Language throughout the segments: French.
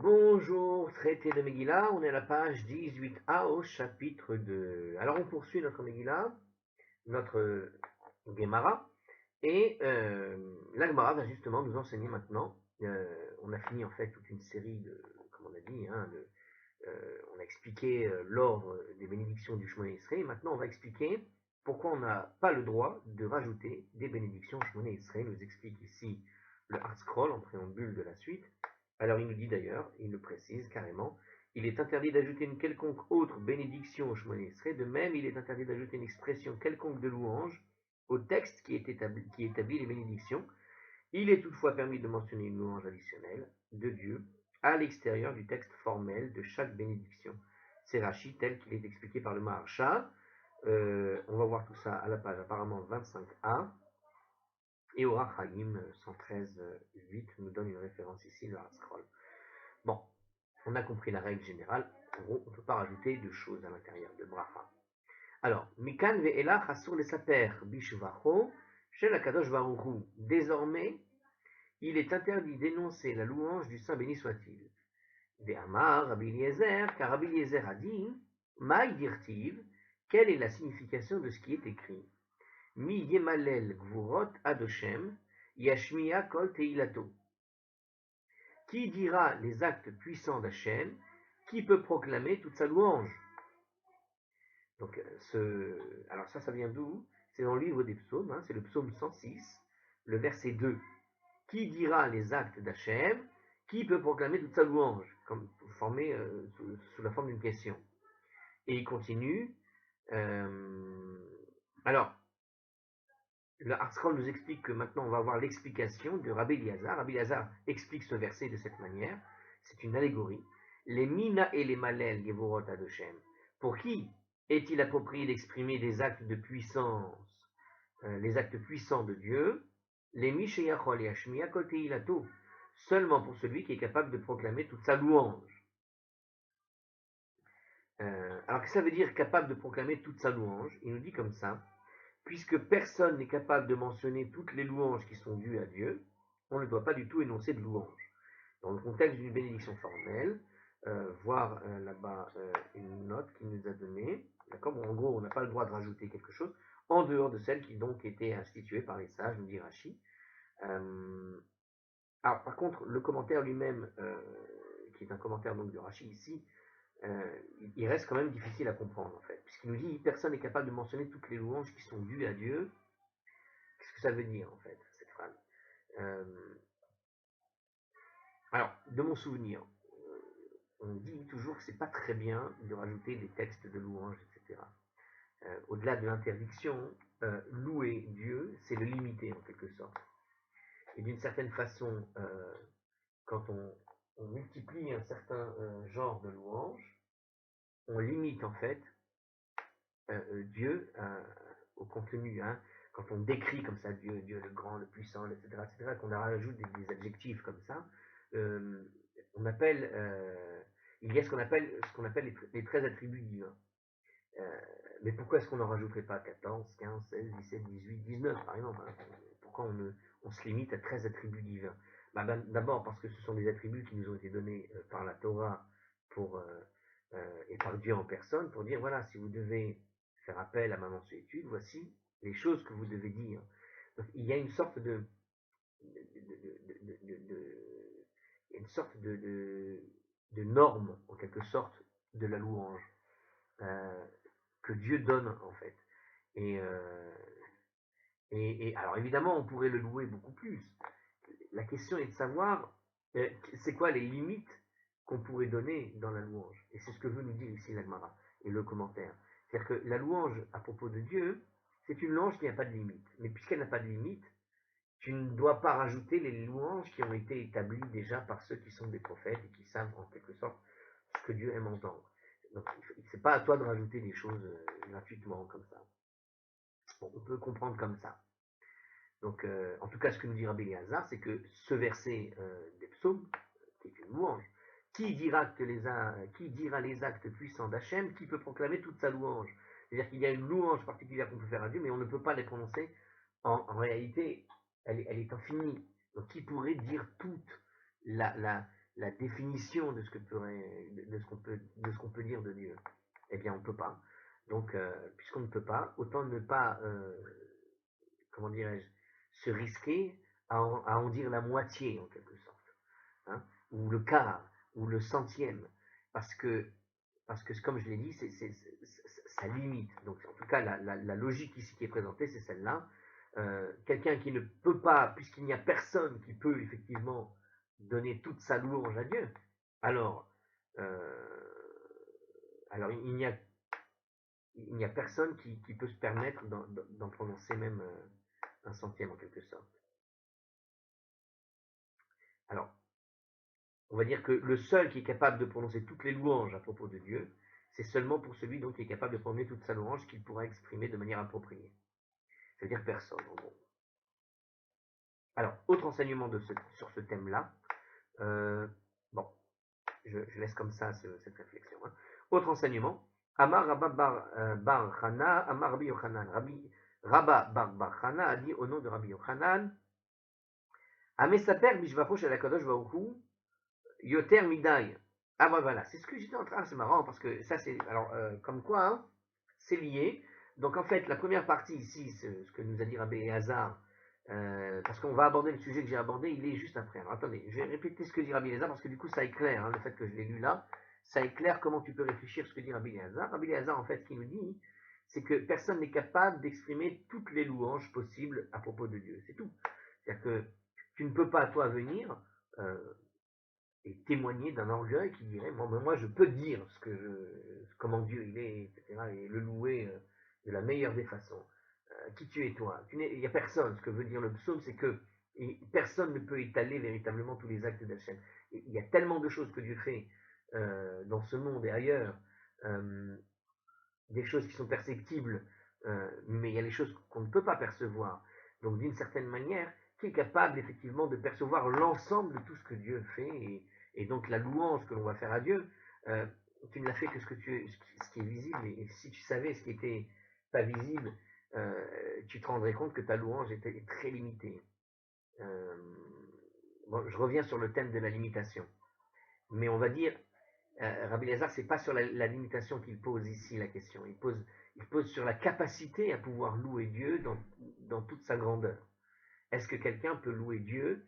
Bonjour, traité de Megillah, on est à la page 18a au chapitre 2. Alors on poursuit notre Megillah, notre Gemara, et la Gemara va justement nous enseigner maintenant, on a fini en fait toute une série de, comme on a dit, on a expliqué l'ordre des bénédictions du Shemona Esrei, et maintenant on va expliquer pourquoi on n'a pas le droit de rajouter des bénédictions au Shemona Esrei. Il nous explique ici le Hard Scroll en préambule de la suite. Alors il nous dit d'ailleurs, il le précise carrément, il est interdit d'ajouter une quelconque autre bénédiction au Shemona Esrei, de même il est interdit d'ajouter une expression quelconque de louange au texte qui établit les bénédictions. Il est toutefois permis de mentionner une louange additionnelle de Dieu à l'extérieur du texte formel de chaque bénédiction. C'est Rashi tel qu'il est expliqué par le Maharsha. On va voir tout ça à la page apparemment 25a. Et au Rachaim 113.8 nous donne une référence ici, le Scroll. Bon, on a compris la règle générale. En gros, on ne peut pas rajouter de choses à l'intérieur de Bracha. Alors, Mikan ve'elach asur lesaper bishvacho shel HaKadosh Baruch Hu. Désormais, il est interdit d'énoncer la louange du Saint béni soit-il. Ve'amar Rabbi Eliezer, car Rabbi Eliezer a dit, Maï dirtiv, quelle est la signification de ce qui est écrit? Mi yemalel gvurot adoshem, yashmiya kol teilato. Qui dira les actes puissants d'Hachem? Qui peut proclamer toute sa louange? Donc, alors ça vient d'où? C'est dans le livre des psaumes, hein, c'est le psaume 106, le verset 2. Qui dira les actes d'Hachem? Qui peut proclamer toute sa louange? Comme formé sous la forme d'une question. Et il continue. Alors, le Hartzkol nous explique que maintenant on va avoir l'explication de Rabbi Eliezer. Rabbi Eliezer explique ce verset de cette manière. C'est une allégorie. Les Mina et les Malel Gevorot Adoshem. Pour qui est-il approprié d'exprimer des actes de puissance, les actes puissants de Dieu? Les Misheyachol et Hashmiya Kol Teilato. Seulement pour celui qui est capable de proclamer toute sa louange. Alors que ça veut dire capable de proclamer toute sa louange? Il nous dit comme ça. Puisque personne n'est capable de mentionner toutes les louanges qui sont dues à Dieu, on ne doit pas du tout énoncer de louanges. Dans le contexte d'une bénédiction formelle, voir là-bas une note qu'il nous a donnée, d'accord? Bon, en gros, on n'a pas le droit de rajouter quelque chose, en dehors de celle qui donc était instituée par les sages, nous dit Rashi. Alors, par contre, le commentaire lui-même, qui est un commentaire donc de Rashi ici, il reste quand même difficile à comprendre en fait, puisqu'il nous dit personne n'est capable de mentionner toutes les louanges qui sont dues à Dieu. Qu'est-ce que ça veut dire en fait cette phrase? Alors, de mon souvenir, on dit toujours que c'est pas très bien de rajouter des textes de louanges, etc. Au-delà de l'interdiction, louer Dieu, c'est le limiter en quelque sorte. Et d'une certaine façon, quand on multiplie un certain genre de louanges, on limite en fait Dieu au contenu. Hein, quand on décrit comme ça Dieu, Dieu le grand, le puissant, etc., qu'on rajoute des adjectifs comme ça, on appelle, il y a ce qu'on appelle les 13 attributs divins. Mais pourquoi est-ce qu'on n'en rajouterait pas 14, 15, 16, 17, 18, 19 par exemple? Hein? Pourquoi on se limite à 13 attributs divins? D'abord parce que ce sont des attributs qui nous ont été donnés par la Torah et par Dieu en personne pour dire voilà, si vous devez faire appel à ma mansuétude, voici les choses que vous devez dire. Donc, il y a une sorte de norme, en quelque sorte, de la louange que Dieu donne, en fait. Et alors, évidemment, on pourrait le louer beaucoup plus. La question est de savoir, c'est quoi les limites qu'on pourrait donner dans la louange. Et c'est ce que veut nous dire ici l'Agmara et le commentaire. C'est-à-dire que la louange à propos de Dieu, c'est une louange qui n'a pas de limite. Mais puisqu'elle n'a pas de limite, tu ne dois pas rajouter les louanges qui ont été établies déjà par ceux qui sont des prophètes et qui savent en quelque sorte ce que Dieu aime entendre. Donc, c'est pas à toi de rajouter des choses gratuitement comme ça. Bon, on peut comprendre comme ça. Donc, en tout cas, ce que nous dit Rabbi Eliezer, c'est que ce verset des psaumes, qui est une louange, qui dira les actes puissants d'Hachem, qui peut proclamer toute sa louange? C'est-à-dire qu'il y a une louange particulière qu'on peut faire à Dieu, mais on ne peut pas les prononcer. En réalité, elle est infinie. Donc, qui pourrait dire toute la définition de ce que de ce qu'on peut dire de Dieu. Eh bien, on ne peut pas. Donc, puisqu'on ne peut pas, autant ne pas, comment dirais-je, se risquer à en dire la moitié, en quelque sorte, hein, ou le quart, ou le centième, parce que, comme je l'ai dit, ça limite. Donc, en tout cas, la logique ici qui est présentée, c'est celle-là. Quelqu'un qui ne peut pas, puisqu'il n'y a personne qui peut effectivement donner toute sa louange à Dieu, alors, euh, alors il n'y a personne qui peut se permettre d'en prononcer même un centième en quelque sorte. Alors, on va dire que le seul qui est capable de prononcer toutes les louanges à propos de Dieu, c'est seulement pour celui donc qui est capable de prononcer toute sa louange qu'il pourra exprimer de manière appropriée. C'est-à-dire personne, en gros. Alors, autre enseignement sur ce thème-là. Bon, je laisse comme ça cette réflexion. Hein. Autre enseignement. Amar Rabba Bar Chana, Amar Rabbi Yochanan. Rabba Bar Chana a dit au nom de Rabbi Yochanan, Amesaper Bishvacho Shel HaKadosh Baruch Hu, Yoter Midai. Ah ben voilà, c'est ce que j'étais en train, c'est marrant parce que ça c'est, alors comme quoi, hein, c'est lié. Donc en fait, la première partie ici, ce que nous a dit Rabbi Elazar, parce qu'on va aborder le sujet que j'ai abordé, il est juste après. Alors attendez, je vais répéter ce que dit Rabbi Elazar parce que du coup ça éclaire, hein, le fait que je l'ai lu là, ça éclaire comment tu peux réfléchir ce que dit Rabbi Elazar. Rabbi Elazar en fait, ce qu'il nous dit, c'est que personne n'est capable d'exprimer toutes les louanges possibles à propos de Dieu. C'est tout. C'est-à-dire que tu ne peux pas, toi, venir et témoigner d'un orgueil qui dirait moi je peux dire comment Dieu il est, etc., et le louer de la meilleure des façons. Qui tu es toi? Il n'y a personne. Ce que veut dire le psaume, c'est que personne ne peut étaler véritablement tous les actes d'Hachem. Il y a tellement de choses que Dieu fait dans ce monde et ailleurs, euh, des choses qui sont perceptibles, mais il y a les choses qu'on ne peut pas percevoir. Donc d'une certaine manière, qui est capable effectivement de percevoir l'ensemble de tout ce que Dieu fait et donc la louange que l'on va faire à Dieu, tu ne l'as fait que ce qui est visible, et si tu savais ce qui n'était pas visible, tu te rendrais compte que ta louange est très limitée. Bon, je reviens sur le thème de la limitation, mais on va dire, Rabbi Elazar, c'est pas sur la limitation qu'il pose ici la question, il pose sur la capacité à pouvoir louer Dieu dans toute sa grandeur. Est-ce que quelqu'un peut louer Dieu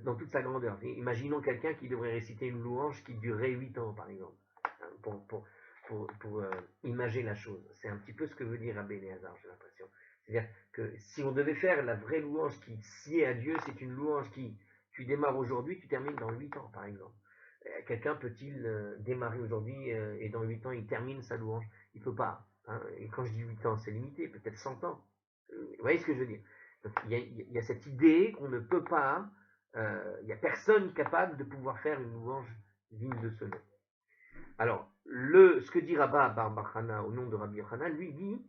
dans toute sa grandeur? Imaginons quelqu'un qui devrait réciter une louange qui durerait 8 ans, par exemple, hein, pour imager la chose. C'est un petit peu ce que veut dire Rabbi Elazar, j'ai l'impression. C'est-à-dire que si on devait faire la vraie louange qui sied à Dieu, c'est une louange qui, tu démarres aujourd'hui, tu termines dans 8 ans, par exemple. Quelqu'un peut-il démarrer aujourd'hui et dans 8 ans, il termine sa louange? Il ne peut pas. Hein. Et quand je dis 8 ans, c'est limité, peut-être 100 ans. Vous voyez ce que je veux dire? Donc, il y a cette idée qu'on ne peut pas, il n'y a personne capable de pouvoir faire une louange digne de ce nom. Alors, ce que dit Rabba Bar Chana au nom de Rabbi Yochanan, lui dit,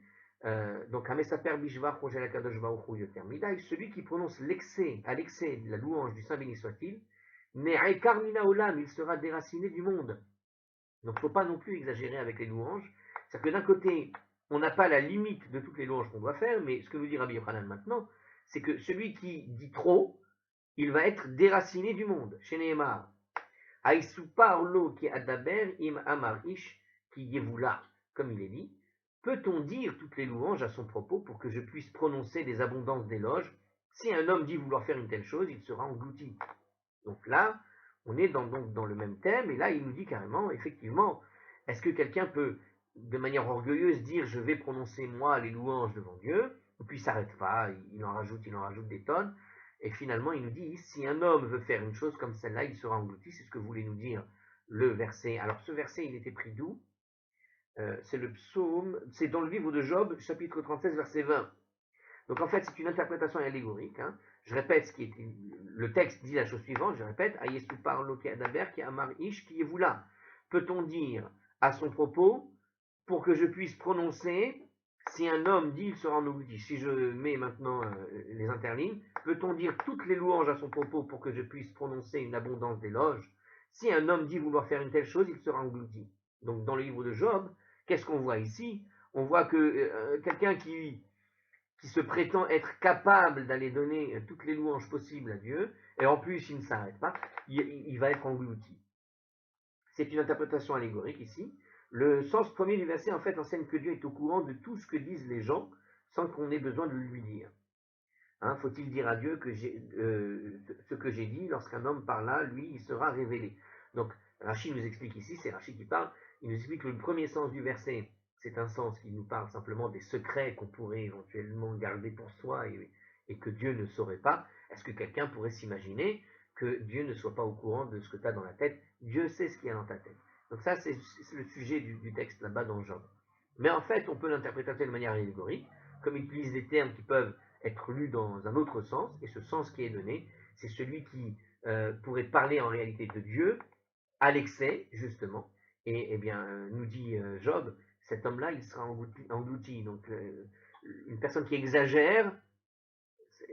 donc Amesaper Bishva Projet la Kadosh Baruch Hu Yoter Midai, celui qui prononce à l'excès de la louange du Saint béni soit-il, Ne'ekar mina olam, il sera déraciné du monde. Donc, il ne faut pas non plus exagérer avec les louanges. C'est-à-dire que d'un côté, on n'a pas la limite de toutes les louanges qu'on doit faire, mais ce que nous dit Rabbi Yochanan maintenant, c'est que celui qui dit trop, il va être déraciné du monde. Chez Nehemar, Aïsou parlo qui adaber im amar ish qui yevula, comme il est dit, peut-on dire toutes les louanges à son propos pour que je puisse prononcer des abondances d'éloges? Si un homme dit vouloir faire une telle chose, il sera englouti. Donc là, on est donc dans le même thème, et là, il nous dit carrément, effectivement, est-ce que quelqu'un peut, de manière orgueilleuse, dire je vais prononcer moi les louanges devant Dieu, et puis il s'arrête pas, il en rajoute des tonnes, et finalement il nous dit, si un homme veut faire une chose comme celle-là, il sera englouti, c'est ce que voulait nous dire le verset. Alors ce verset, il était pris d'où? C'est le psaume, c'est dans le livre de Job, chapitre 36, verset 20. Donc en fait, c'est une interprétation allégorique. Hein. Je répète le texte dit la chose suivante, je répète, Ayesu parlo ki adaber ki amar ish ki vous là. Peut-on dire à son propos, pour que je puisse prononcer, si un homme dit, il sera englouti. Si je mets maintenant les interlignes, peut-on dire toutes les louanges à son propos pour que je puisse prononcer une abondance d'éloges? Si un homme dit vouloir faire une telle chose, il sera englouti. Donc dans le livre de Job, qu'est-ce qu'on voit ici? On voit que quelqu'un qui qui se prétend être capable d'aller donner toutes les louanges possibles à Dieu, et en plus il ne s'arrête pas, il va être englouti. C'est une interprétation allégorique ici. Le sens premier du verset en fait enseigne que Dieu est au courant de tout ce que disent les gens sans qu'on ait besoin de lui dire. Hein, faut-il dire à Dieu que ce que j'ai dit, lorsqu'un homme parla, lui, il sera révélé. Donc, Rachid nous explique ici, c'est Rachid qui parle, il nous explique que le premier sens du verset, c'est un sens qui nous parle simplement des secrets qu'on pourrait éventuellement garder pour soi et que Dieu ne saurait pas. Est-ce que quelqu'un pourrait s'imaginer que Dieu ne soit pas au courant de ce que tu as dans la tête? Dieu sait ce qu'il y a dans ta tête. Donc ça, c'est le sujet du texte là-bas dans Job. Mais en fait, on peut l'interpréter de manière allégorique, comme il utilise des termes qui peuvent être lu dans un autre sens, et ce sens qui est donné, c'est celui qui pourrait parler en réalité de Dieu à l'excès, justement, et eh bien, nous dit Job, cet homme-là, il sera englouti. Donc, une personne qui exagère,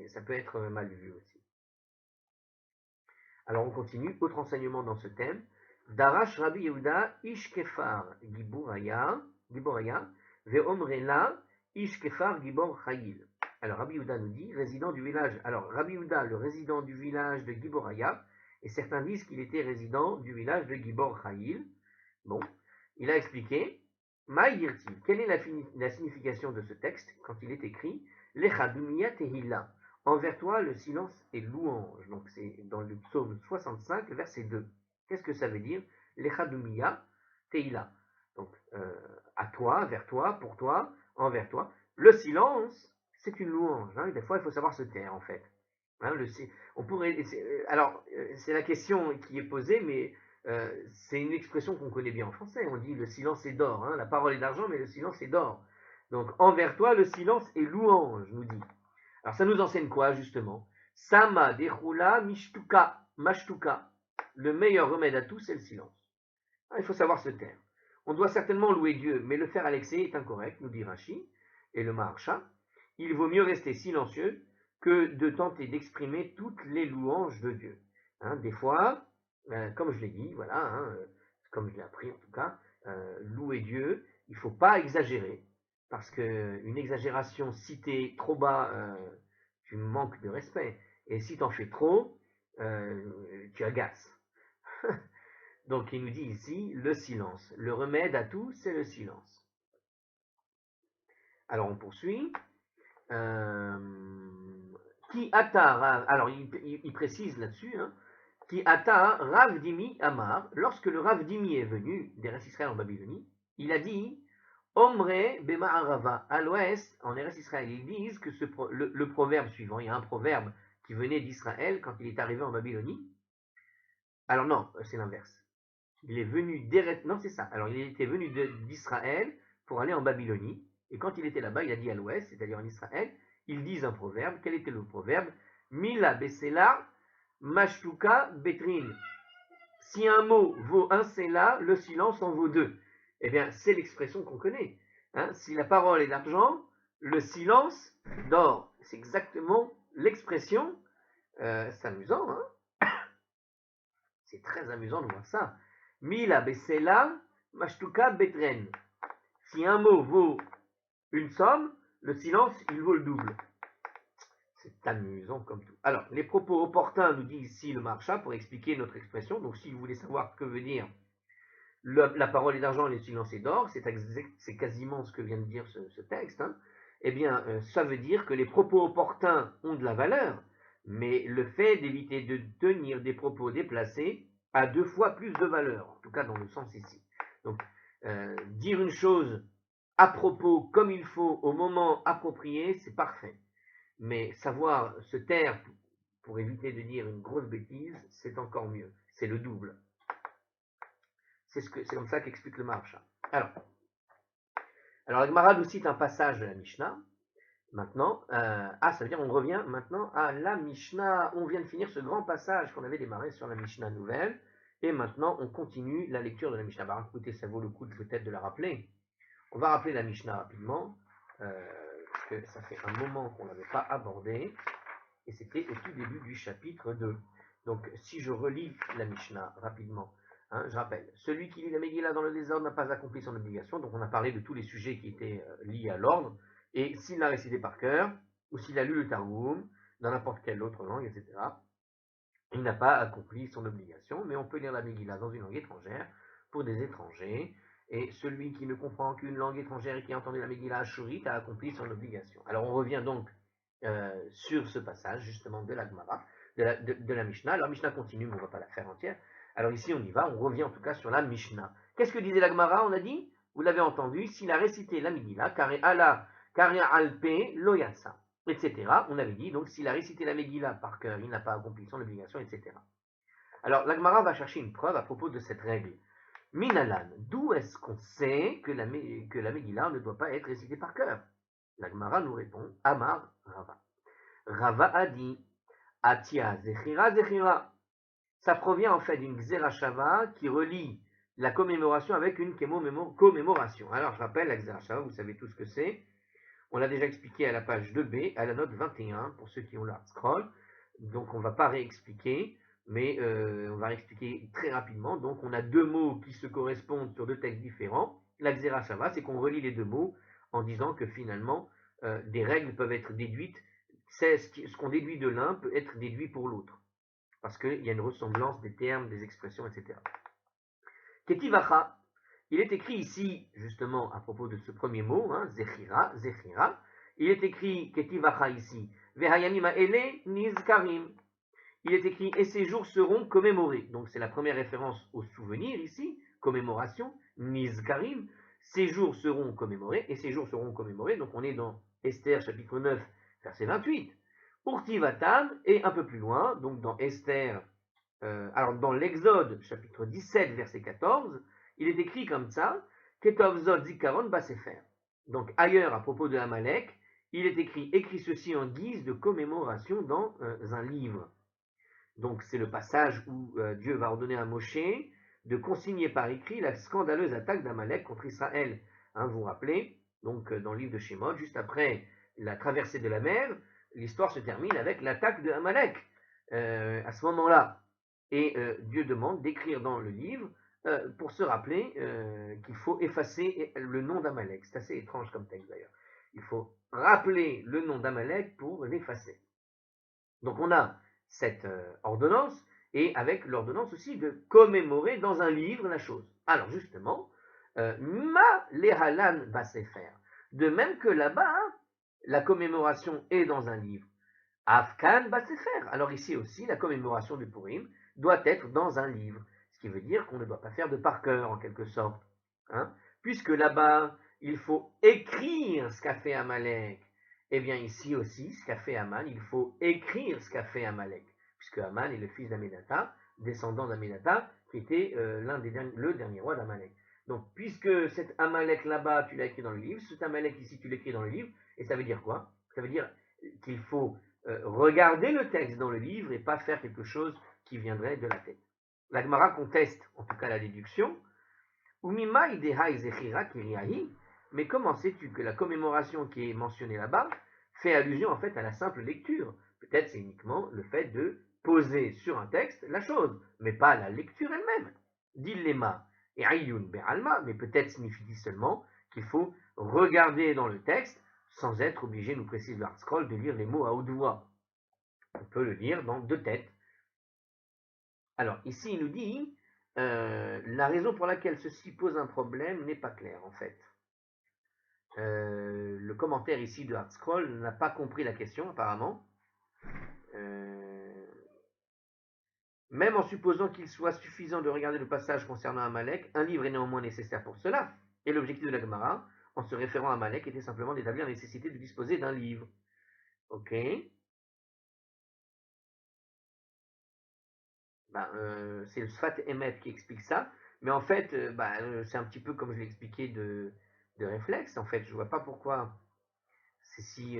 ça peut être mal vu aussi. Alors, on continue, autre enseignement dans ce thème, Darash Rabbi Yehuda Ish Kefar Giboraya Ve'omrela Ish Kefar Gibor Chayil. Alors Rabbi Yehuda nous dit, résident du village. Alors Rabbi Yehuda, le résident du village de Giboraya, et certains disent qu'il était résident du village de Gibor Chayil. Bon, il a expliqué, Maïdirti, quelle est la signification de ce texte quand il est écrit, Lechadumiya Tehila, envers toi le silence est louange. Donc c'est dans le psaume 65, verset 2. Qu'est-ce que ça veut dire? Lechadumiya Tehila. Donc à toi, vers toi, pour toi, envers toi. Le silence, c'est une louange. Hein, des fois, il faut savoir se taire, en fait. Hein, on pourrait, alors, c'est la question qui est posée, mais c'est une expression qu'on connaît bien en français. On dit le silence est d'or. Hein, la parole est d'argent, mais le silence est d'or. Donc, envers toi, le silence est louange, nous dit. Alors, ça nous enseigne quoi, justement? Sama dechula mashtuka. Le meilleur remède à tout, c'est le silence. Hein, il faut savoir se taire. On doit certainement louer Dieu, mais le faire à l'excès est incorrect, nous dit Rashi et le Maharsha. Il vaut mieux rester silencieux que de tenter d'exprimer toutes les louanges de Dieu. Hein, des fois, comme je l'ai dit, voilà, hein, comme je l'ai appris en tout cas, louer Dieu, il ne faut pas exagérer, parce qu'une exagération, si tu es trop bas, tu manques de respect. Et si tu en fais trop, tu agaces. Donc il nous dit ici le silence. Le remède à tout, c'est le silence. Alors on poursuit. Qui ata Rav, alors il précise là-dessus, hein, qui ata Rav Dimi Amar, lorsque le Rav Dimi est venu d'Eretz Israël en Babylonie, il a dit Omre Bema'arava, à l'ouest, en Eretz Israël, ils disent que le proverbe suivant, il y a un proverbe qui venait d'Israël quand il est arrivé en Babylonie. Alors non, c'est l'inverse. Il est venu d'Eretz, non c'est ça, alors il était venu d'Israël pour aller en Babylonie, et quand il était là-bas, il a dit à l'ouest, c'est-à-dire en Israël, ils disent un proverbe. Quel était le proverbe? Mila besela, mashtuka betrin. Si un mot vaut un sela, le silence en vaut deux. Eh bien, c'est l'expression qu'on connaît. Hein, si la parole est d'argent, le silence d'or. C'est exactement l'expression. C'est amusant, hein? C'est très amusant de voir ça. Mila besela, mashtuka betren. Si un mot vaut une somme, le silence, il vaut le double. C'est amusant comme tout. Alors, les propos opportuns, nous dit ici le Maharsha, pour expliquer notre expression. Donc, si vous voulez savoir ce que veut dire la parole est d'argent et le silence est d'or, c'est quasiment ce que vient de dire ce texte, hein, eh bien, ça veut dire que les propos opportuns ont de la valeur, mais le fait d'éviter de tenir des propos déplacés a 2 fois plus de valeur, en tout cas dans le sens ici. Donc, dire une chose à propos comme il faut au moment approprié, c'est parfait. Mais savoir se taire pour éviter de dire une grosse bêtise, c'est encore mieux. C'est le double. C'est comme ça qu'explique le Maharsha. Alors la Gemara nous cite un passage de la Mishnah. Maintenant, ça veut dire on revient maintenant à la Mishnah. On vient de finir ce grand passage qu'on avait démarré sur la Mishnah nouvelle. Et maintenant, on continue la lecture de la Mishnah. Bah, écoutez, ça vaut le coup peut-être de la rappeler. On va rappeler la Mishnah rapidement, parce que ça fait un moment qu'on ne l'avait pas abordée. Et c'était au tout début du chapitre 2. Donc, si je relis la Mishnah rapidement, hein, je rappelle, celui qui lit la Megillah dans le désordre n'a pas accompli son obligation. Donc, on a parlé de tous les sujets qui étaient liés à l'ordre. Et s'il l'a récité par cœur, ou s'il a lu le Targum, dans n'importe quelle autre langue, etc., il n'a pas accompli son obligation, mais on peut lire la Megillah dans une langue étrangère pour des étrangers, et celui qui ne comprend qu'une langue étrangère et qui a entendu la Megillah Ashurite a accompli son obligation. Alors on revient donc sur ce passage justement de la Gemara, de la Mishnah. Alors Mishnah continue, mais on ne va pas la faire entière. Alors ici on y va, on revient en tout cas sur la Mishnah. Qu'est-ce que disait la Gemara? On a dit, vous l'avez entendu, s'il a récité la Megillah, Kare ala, Kare alpe, lo yatsa, etc. On avait dit, donc s'il a récité la Megillah par cœur, il n'a pas accompli son obligation, etc. Alors la Gemara va chercher une preuve à propos de cette règle. Minalan, d'où est-ce qu'on sait que la Megillah ne doit pas être récitée par cœur? La Gemara nous répond, Amar Rava. Rava a dit, Atia Zechira Zechira. Ça provient en fait d'une Xerashava qui relie la commémoration avec une commémoration. Alors je rappelle, la Xerashava, vous savez tout ce que c'est. On l'a déjà expliqué à la page 2b, à la note 21, pour ceux qui ont l'art scroll. Donc on ne va pas réexpliquer, mais on va réexpliquer très rapidement. Donc on a deux mots qui se correspondent sur deux textes différents. La Xerashava, c'est qu'on relie les deux mots en disant que finalement, des règles peuvent être déduites. C'est ce qu'on déduit de l'un peut être déduit pour l'autre. Parce qu'il y a une ressemblance des termes, des expressions, etc. Ketivacha, il est écrit ici, justement, à propos de ce premier mot, hein, Zechira, Zechira, il est écrit Ketivacha ici, Vehayamima ele nizkarim. Il est écrit et ces jours seront commémorés. Donc c'est la première référence au souvenir ici, commémoration, nizkarim. Ces jours seront commémorés, et ces jours seront commémorés. Donc on est dans Esther chapitre 9, verset 28. Urtivatam, et un peu plus loin, donc dans Esther, alors dans l'Exode chapitre 17, verset 14, il est écrit comme ça, Ketovzot zikaron basefer. Donc ailleurs, à propos de Amalek, il est écrit ceci en guise de commémoration dans un livre. Donc c'est le passage où Dieu va ordonner à Moshe de consigner par écrit la scandaleuse attaque d'Amalek contre Israël. Hein, vous vous rappelez, donc dans le livre de Shemot, juste après la traversée de la mer, l'histoire se termine avec l'attaque de Amalek. À ce moment-là, et Dieu demande d'écrire dans le livre pour se rappeler qu'il faut effacer le nom d'Amalek. C'est assez étrange comme texte d'ailleurs. Il faut rappeler le nom d'Amalek pour l'effacer. Donc on a cette ordonnance, et avec l'ordonnance aussi de commémorer dans un livre la chose. Alors justement, ma lehalan basefer. De même que là-bas, la commémoration est dans un livre. Afkan basefer. Alors ici aussi, la commémoration du Purim doit être dans un livre. Ce qui veut dire qu'on ne doit pas faire de par cœur, en quelque sorte. Hein, puisque là-bas, il faut écrire ce qu'a fait Amalek. Eh bien ici aussi, ce qu'a fait Aman, il faut écrire ce qu'a fait Amalek. Puisque Aman est le fils d'Aménata, descendant d'Aménata, qui était le dernier roi d'Amalek. Donc, puisque cet Amalek là-bas, tu l'as écrit dans le livre, cet Amalek ici, tu l'écris dans le livre, et ça veut dire quoi? Ça veut dire qu'il faut regarder le texte dans le livre et pas faire quelque chose qui viendrait de la tête. La Gemara conteste, en tout cas la déduction. Mais comment sais-tu que la commémoration qui est mentionnée là-bas fait allusion en fait à la simple lecture? Peut-être c'est uniquement le fait de poser sur un texte la chose, mais pas la lecture elle-même. Dilema et ayun be'alma, mais peut-être signifie-t-il seulement qu'il faut regarder dans le texte sans être obligé, nous précise l'Art Scroll, de lire les mots à haute voix. On peut le lire dans deux têtes. Alors ici il nous dit la raison pour laquelle ceci pose un problème n'est pas claire en fait. Le commentaire ici de Art Scroll n'a pas compris la question apparemment. Même en supposant qu'il soit suffisant de regarder le passage concernant Amalek, un livre est néanmoins nécessaire pour cela. Et l'objectif de la Gemara, en se référant à Amalek, était simplement d'établir la nécessité de disposer d'un livre. Ok. C'est le Sfat Emet qui explique ça. Mais en fait, c'est un petit peu comme je l'ai expliqué de réflexe. En fait, je ne vois pas pourquoi c'est si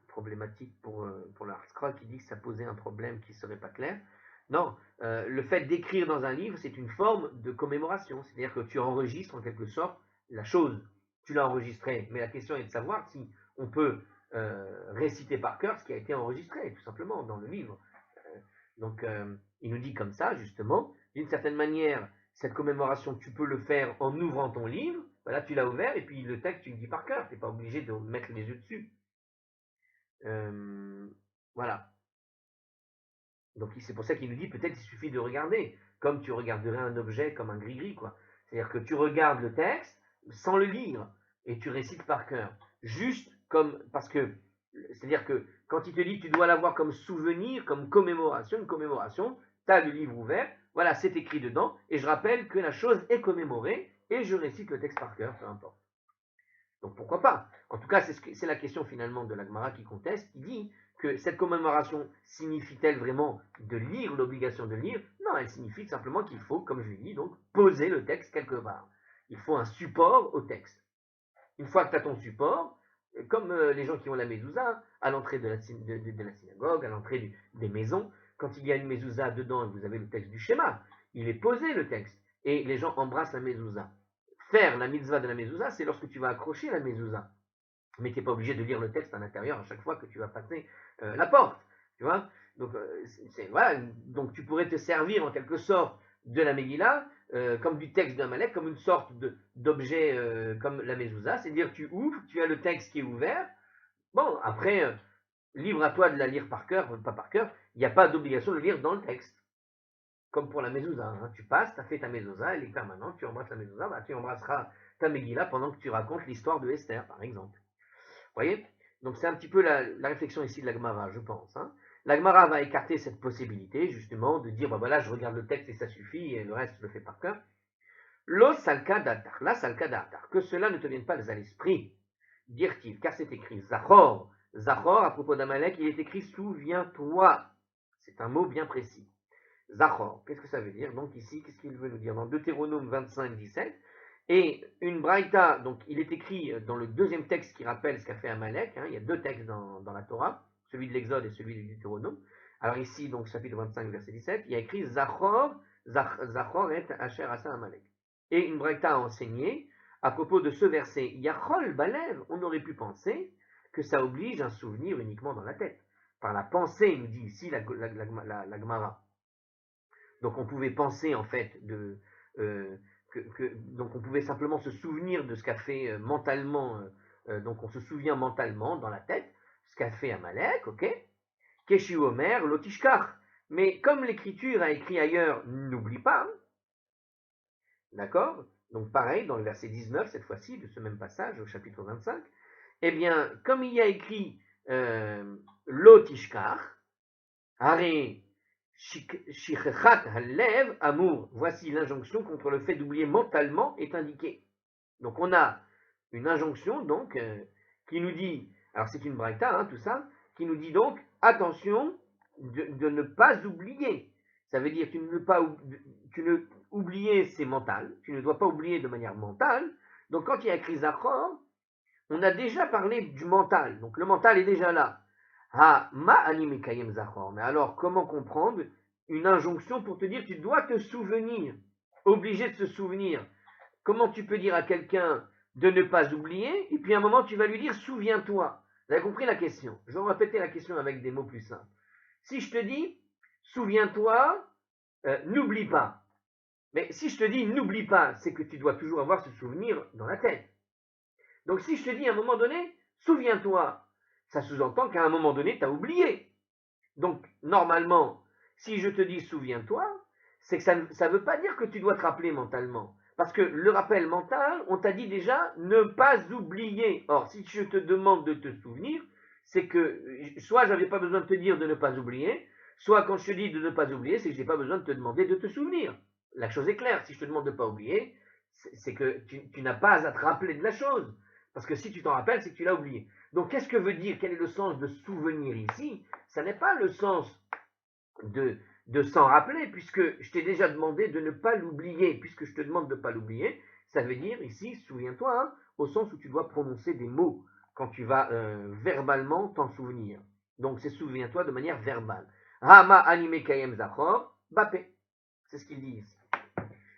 problématique pour l'Art Scroll qui dit que ça posait un problème qui ne serait pas clair. Non, le fait d'écrire dans un livre, c'est une forme de commémoration. C'est-à-dire que tu enregistres en quelque sorte la chose. Tu l'as enregistrée, mais la question est de savoir si on peut réciter par cœur ce qui a été enregistré, tout simplement, dans le livre. Donc, il nous dit comme ça, justement, d'une certaine manière, cette commémoration, tu peux le faire en ouvrant ton livre, Là, tu l'as ouvert et puis le texte, tu le dis par cœur. Tu n'es pas obligé de mettre les yeux dessus. Voilà. Donc c'est pour ça qu'il nous dit peut-être il suffit de regarder, comme tu regarderais un objet comme un gris-gris, quoi. C'est-à-dire que tu regardes le texte sans le lire et tu récites par cœur. Juste comme, parce que, c'est-à-dire que quand il te dit tu dois l'avoir comme souvenir, comme commémoration, une commémoration, tu as le livre ouvert, voilà, c'est écrit dedans, et je rappelle que la chose est commémorée, et je récite le texte par cœur, peu importe. Donc pourquoi pas? En tout cas, c'est la question finalement de la Gemara qui conteste, qui dit que cette commémoration signifie-t-elle vraiment de lire, l'obligation de lire? Non, elle signifie simplement qu'il faut, comme je l'ai dit, donc poser le texte quelque part. Il faut un support au texte. Une fois que tu as ton support, comme les gens qui ont la mezouza, à l'entrée de la synagogue, à l'entrée des maisons, quand il y a une mezouza dedans et que vous avez le texte du schéma, il est posé le texte, et les gens embrassent la mezouza. Faire la mitzvah de la mezouza, c'est lorsque tu vas accrocher la mezouza. Mais tu n'es pas obligé de lire le texte à l'intérieur à chaque fois que tu vas passer la porte. Tu vois. Donc, voilà. Donc tu pourrais te servir en quelque sorte de la Megillah comme du texte d'un Malek, comme une sorte d'objet comme la mezouza. C'est-à-dire tu ouvres, tu as le texte qui est ouvert. Bon, après, libre à toi de la lire par cœur, pas par cœur. Il n'y a pas d'obligation de le lire dans le texte. Comme pour la mezouza, hein. Tu passes, tu as fait ta mezouza, elle est permanente, tu embrasses la mezouza, bah, tu embrasseras ta Megillah pendant que tu racontes l'histoire de Esther, par exemple. Vous voyez? Donc c'est un petit peu la réflexion ici de la Gemara, je pense. Hein. La Gemara va écarter cette possibilité, justement, de dire, bah voilà, je regarde le texte et ça suffit, et le reste, je le fais par cœur. Lo salka datar, la salka datar, que cela ne te vienne pas à l'esprit, dire-t-il, car c'est écrit Zachor. Zachor, à propos d'Amalek, il est écrit souviens-toi. C'est un mot bien précis. Zachor, qu'est-ce que ça veut dire? Donc ici, qu'est-ce qu'il veut nous dire? Dans Deutéronome 25, 17, et une braïta, donc il est écrit dans le deuxième texte qui rappelle ce qu'a fait Amalek, hein, il y a deux textes dans la Torah, celui de l'Exode et celui du Deutéronome. Alors ici, donc chapitre 25, verset 17, il y a écrit Zachor et Asher Asa Amalek. Et une braïta a enseigné, à propos de ce verset, Yachol Balev, on aurait pu penser que ça oblige un souvenir uniquement dans la tête. Par la pensée, nous dit ici la Gemara. Donc on pouvait penser en fait donc on pouvait simplement se souvenir de ce qu'a fait mentalement, donc on se souvient mentalement dans la tête, ce qu'a fait Amalek, ok? Keshu Omer, Lotishkar. Mais comme l'écriture a écrit ailleurs, n'oublie pas, d'accord? Donc pareil, dans le verset 19, cette fois-ci, de ce même passage, au chapitre 25, eh bien, comme il y a écrit Lotishkar, Haré Shichechat Halev Amour. Voici l'injonction contre le fait d'oublier mentalement est indiquée. Donc on a une injonction donc qui nous dit, alors c'est une braïta, hein, tout ça, qui nous dit donc attention de ne pas oublier. Ça veut dire tu ne oublier c'est mental, tu ne dois pas oublier de manière mentale. Donc quand il y a écrit Zachor, on a déjà parlé du mental. Donc le mental est déjà là. Ah, ma anime kayem zachor. Mais alors, comment comprendre une injonction pour te dire tu dois te souvenir, obligé de se souvenir? Comment tu peux dire à quelqu'un de ne pas oublier, et puis à un moment tu vas lui dire souviens-toi? Vous avez compris la question? Je vais répéter la question avec des mots plus simples. Si je te dis souviens-toi, n'oublie pas. Mais si je te dis n'oublie pas, c'est que tu dois toujours avoir ce souvenir dans la tête. Donc si je te dis à un moment donné, souviens-toi, ça sous-entend qu'à un moment donné, tu as oublié. Donc normalement, si je te dis souviens-toi, c'est que ça ne veut pas dire que tu dois te rappeler mentalement. Parce que le rappel mental, on t'a dit déjà ne pas oublier. Or, si je te demande de te souvenir, c'est que soit je n'avais pas besoin de te dire de ne pas oublier, soit quand je te dis de ne pas oublier, c'est que je n'ai pas besoin de te demander de te souvenir. La chose est claire, si je te demande de ne pas oublier, c'est que tu n'as pas à te rappeler de la chose. Parce que si tu t'en rappelles, c'est que tu l'as oublié. Donc qu'est-ce que veut dire, quel est le sens de souvenir ici? Ça n'est pas le sens de s'en rappeler, puisque je t'ai déjà demandé de ne pas l'oublier. Puisque je te demande de ne pas l'oublier, ça veut dire ici, souviens-toi, hein, au sens où tu dois prononcer des mots quand tu vas verbalement t'en souvenir. Donc c'est souviens-toi de manière verbale. Rama anime kayem zachor, bapé. C'est ce qu'il dit ici.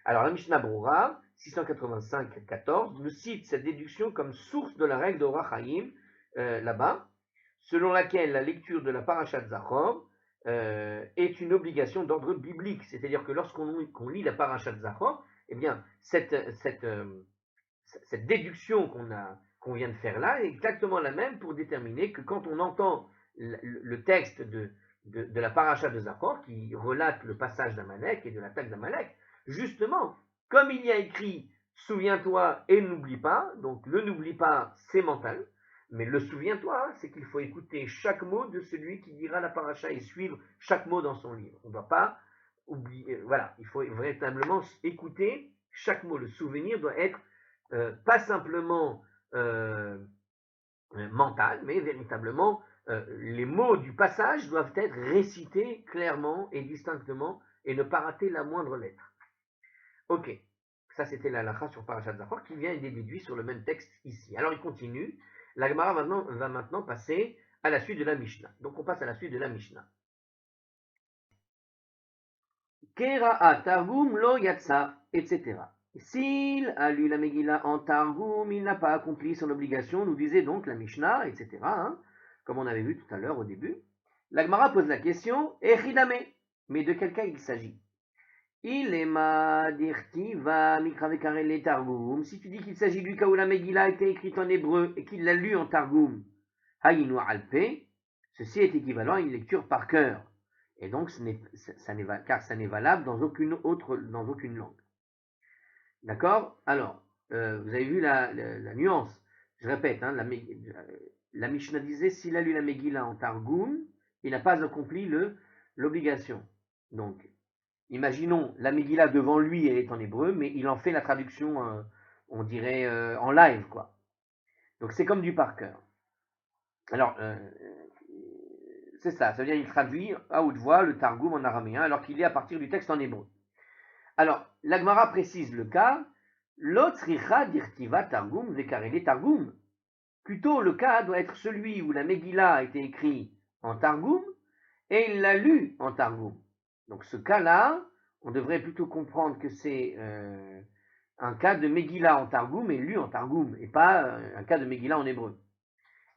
Alors la Mishnah Brura, 685-14, nous cite cette déduction comme source de la règle d'Orach Chaim, là-bas, selon laquelle la lecture de la Parashat Zachor est une obligation d'ordre biblique. C'est-à-dire que lorsqu'on lit la Parashat Zachor, eh bien, cette cette déduction qu'on vient de faire là est exactement la même pour déterminer que quand on entend le texte de la paracha de Zachor qui relate le passage d'Amalek et de l'attaque d'Amalek, justement, comme il y a écrit souviens-toi et n'oublie pas, donc le n'oublie pas c'est mental, mais le souviens-toi, c'est qu'il faut écouter chaque mot de celui qui dira la paracha et suivre chaque mot dans son livre. On ne doit pas oublier, voilà, il faut véritablement écouter chaque mot. Le souvenir doit être pas simplement mental, mais véritablement les mots du passage doivent être récités clairement et distinctement et ne pas rater la moindre lettre. Ok, ça c'était la halakha sur Parashat Zachor qui vient et déduit sur le même texte ici. Alors il continue, la Gemara va maintenant passer à la suite de la Mishnah. Donc on passe à la suite de la Mishnah. Kera'a Targum lo yatsa, etc. S'il a lu la Megillah en Targum, il n'a pas accompli son obligation, nous disait donc la Mishnah, etc. Comme on avait vu tout à l'heure au début. La Gemara pose la question, Echidame, mais de quel cas il s'agit? Il est ma dirtiva mikravekare Targum. Si tu dis qu'il s'agit du cas où la Megillah a été écrite en hébreu et qu'il l'a lu en Targum, Hayinu alpe, ceci est équivalent à une lecture par cœur. Et donc, car ça n'est valable dans aucune langue. D'accord? Alors, vous avez vu la nuance. Je répète, la Mishnah disait, s'il a lu la Megillah en Targum, il n'a pas accompli l'obligation. Donc, imaginons la Megillah devant lui, elle est en hébreu, mais il en fait la traduction, on dirait, en live, quoi. Donc, c'est comme du par cœur. Alors, c'est ça veut dire qu'il traduit à haute voix le Targum en araméen, alors qu'il est à partir du texte en hébreu. Alors, la Gemara précise le cas, l'otzricha dirtiva Targum vekarele Targum. Plutôt, le cas doit être celui où la Megillah a été écrite en Targum et il l'a lu en Targum. Donc, ce cas-là, on devrait plutôt comprendre que c'est un cas de Megillah en Targum et lu en Targum, et pas un cas de Megillah en hébreu.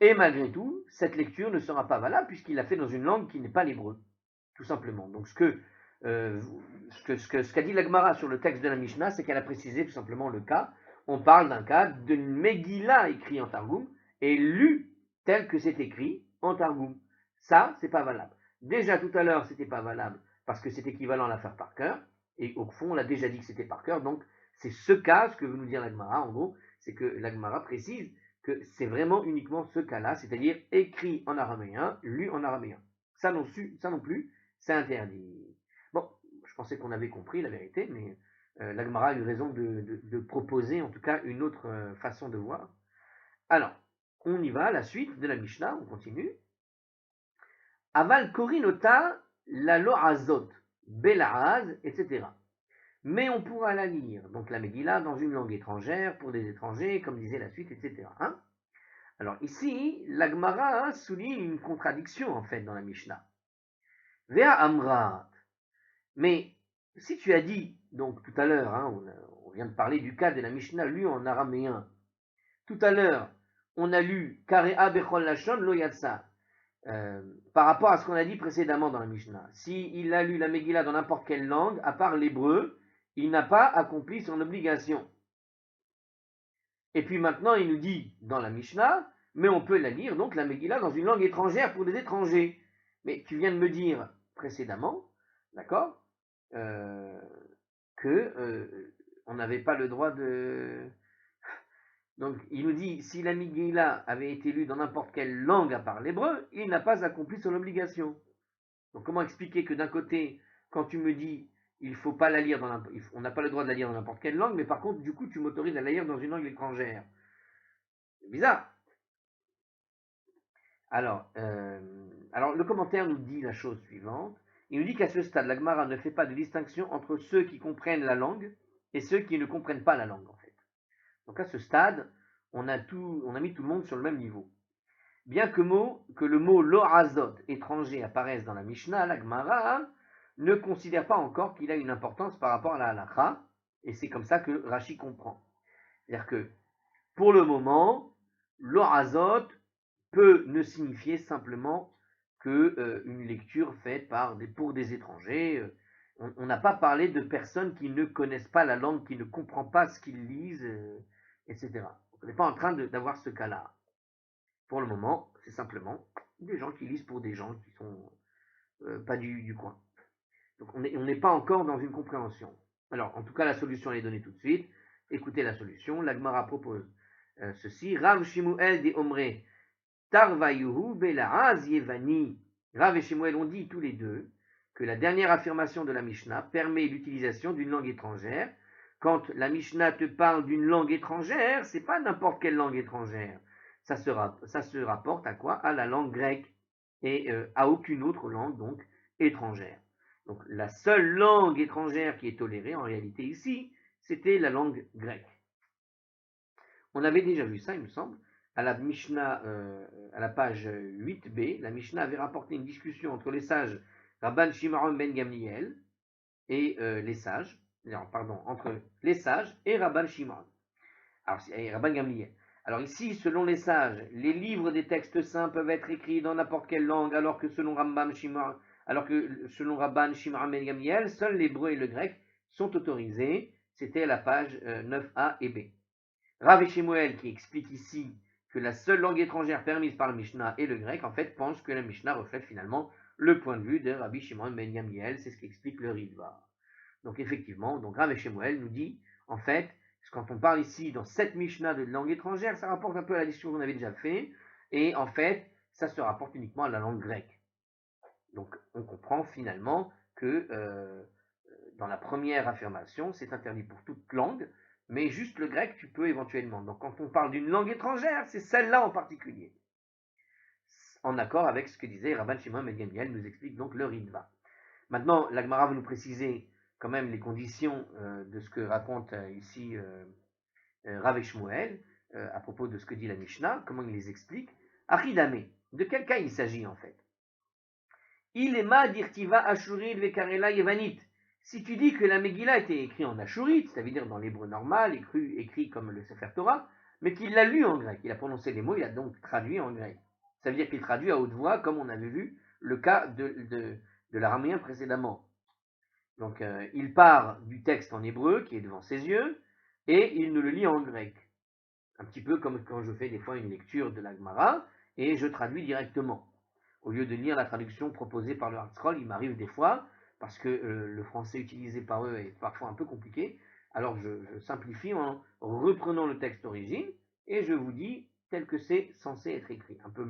Et malgré tout, cette lecture ne sera pas valable puisqu'il l'a fait dans une langue qui n'est pas l'hébreu, tout simplement. Donc ce qu'a dit la Gemara sur le texte de la Mishnah, c'est qu'elle a précisé tout simplement le cas. On parle d'un cas de Megillah écrit en Targum et lu tel que c'est écrit en Targum. Ça, c'est pas valable. Déjà tout à l'heure, c'était pas valable parce que c'est équivalent à la faire par cœur. Et au fond, on l'a déjà dit que c'était par cœur. Donc c'est ce cas, ce que veut nous dire la Gemara, en gros, c'est que la Gemara précise que c'est vraiment uniquement ce cas-là, c'est-à-dire écrit en araméen, lu en araméen. Ça non plus, c'est interdit. Bon, je pensais qu'on avait compris la vérité, mais la Gemara a eu raison de proposer en tout cas une autre façon de voir. Alors, on y va, la suite de la Mishnah, on continue. Aval korinota la loazot, belaz, etc. Mais on pourra la lire, donc la Megillah, dans une langue étrangère, pour des étrangers, comme disait la suite, etc. Alors ici, la Gemara souligne une contradiction, en fait, dans la Mishnah. Vea amrat. Mais si tu as dit, donc tout à l'heure, on vient de parler du cas de la Mishnah lu en araméen. Tout à l'heure, on a lu Kare'a bechol lashon lo yatsa. Par rapport à ce qu'on a dit précédemment dans la Mishnah. S'il a lu la Megillah dans n'importe quelle langue, à part l'hébreu, il n'a pas accompli son obligation. Et puis maintenant, il nous dit dans la Mishnah, mais on peut la lire, donc la Megillah, dans une langue étrangère pour des étrangers. Mais tu viens de me dire précédemment, d'accord, on n'avait pas le droit de... Donc il nous dit, si la Megillah avait été lue dans n'importe quelle langue à part l'hébreu, il n'a pas accompli son obligation. Donc comment expliquer que d'un côté, quand tu me dis il faut pas la lire on n'a pas le droit de la lire dans n'importe quelle langue, mais par contre, du coup, tu m'autorises à la lire dans une langue étrangère. C'est bizarre. Alors, le commentaire nous dit la chose suivante. Il nous dit qu'à ce stade, la Gemara ne fait pas de distinction entre ceux qui comprennent la langue et ceux qui ne comprennent pas la langue, en fait. Donc à ce stade, on a mis tout le monde sur le même niveau. Bien que le mot lo'azot, étranger, apparaisse dans la Mishnah, la Gemara ne considère pas encore qu'il a une importance par rapport à la halakha, et c'est comme ça que Rashi comprend. C'est-à-dire que, pour le moment, lo'azot peut ne signifier simplement qu'une lecture faite pour des étrangers. On n'a pas parlé de personnes qui ne connaissent pas la langue, qui ne comprennent pas ce qu'ils lisent, etc. On n'est pas en train d'avoir ce cas-là. Pour le moment, c'est simplement des gens qui lisent pour des gens qui sont pas du coin. Donc on n'est pas encore dans une compréhension. Alors, en tout cas, la solution elle est donnée tout de suite. Écoutez la solution. L'Agmara propose ceci. Rav Shimuel de Omre Tarvayuhu Belaaz Yevani. Rav et Shimuel ont dit tous les deux que la dernière affirmation de la Mishnah permet l'utilisation d'une langue étrangère. Quand la Mishnah te parle d'une langue étrangère, c'est pas n'importe quelle langue étrangère. Ça se rapporte à quoi? À la langue grecque et à aucune autre langue donc étrangère. Donc la seule langue étrangère qui est tolérée en réalité ici, c'était la langue grecque. On avait déjà vu ça, il me semble, à la Mishnah, à la page 8b. La Mishnah avait rapporté une discussion entre les sages Rabban Shimon ben Gamliel et les sages, entre les sages et Rabban Shimon. Et Rabban Gamliel. Alors ici, selon les sages, les livres des textes saints peuvent être écrits dans n'importe quelle langue, alors que selon Rabban Shimon ben Gamliel, seuls l'hébreu et le grec sont autorisés. C'était à la page 9a et b. Rav et Shemuel, qui explique ici que la seule langue étrangère permise par le Mishnah est le grec, en fait, pense que la Mishnah reflète finalement le point de vue de Rabbi Shimon ben Gamliel. C'est ce qu'explique le Ritva. Donc effectivement, Rav et Shemuel nous dit, en fait, quand on parle ici dans cette Mishnah de langue étrangère, ça rapporte un peu à la discussion qu'on avait déjà fait, et en fait, ça se rapporte uniquement à la langue grecque. Donc on comprend finalement que dans la première affirmation, c'est interdit pour toute langue, mais juste le grec, tu peux éventuellement. Donc quand on parle d'une langue étrangère, c'est celle-là en particulier. En accord avec ce que disait Rabban Shimon ben Gamliel, nous explique donc le Ritva. Maintenant, l'Agmara va nous préciser quand même les conditions de ce que raconte ici Rav et Shmuel à propos de ce que dit la Mishnah, comment il les explique. Achidame, de quel cas il s'agit en fait? Il est ma dirtiva ashurit vekarela yevanit. Si tu dis que la Megillah était écrite en ashurite, c'est-à-dire dans l'hébreu normal, écrit comme le Sefer Torah, mais qu'il l'a lu en grec, il a prononcé les mots, il a donc traduit en grec. Ça veut dire qu'il traduit à haute voix, comme on avait vu le cas de l'araméen précédemment. Donc il part du texte en hébreu qui est devant ses yeux, et il nous le lit en grec. Un petit peu comme quand je fais des fois une lecture de la Gemara, et je traduis directement. Au lieu de lire la traduction proposée par le Hartzroll, il m'arrive des fois, parce que le français utilisé par eux est parfois un peu compliqué, alors je simplifie en reprenant le texte d'origine, et je vous dis tel que c'est censé être écrit, un peu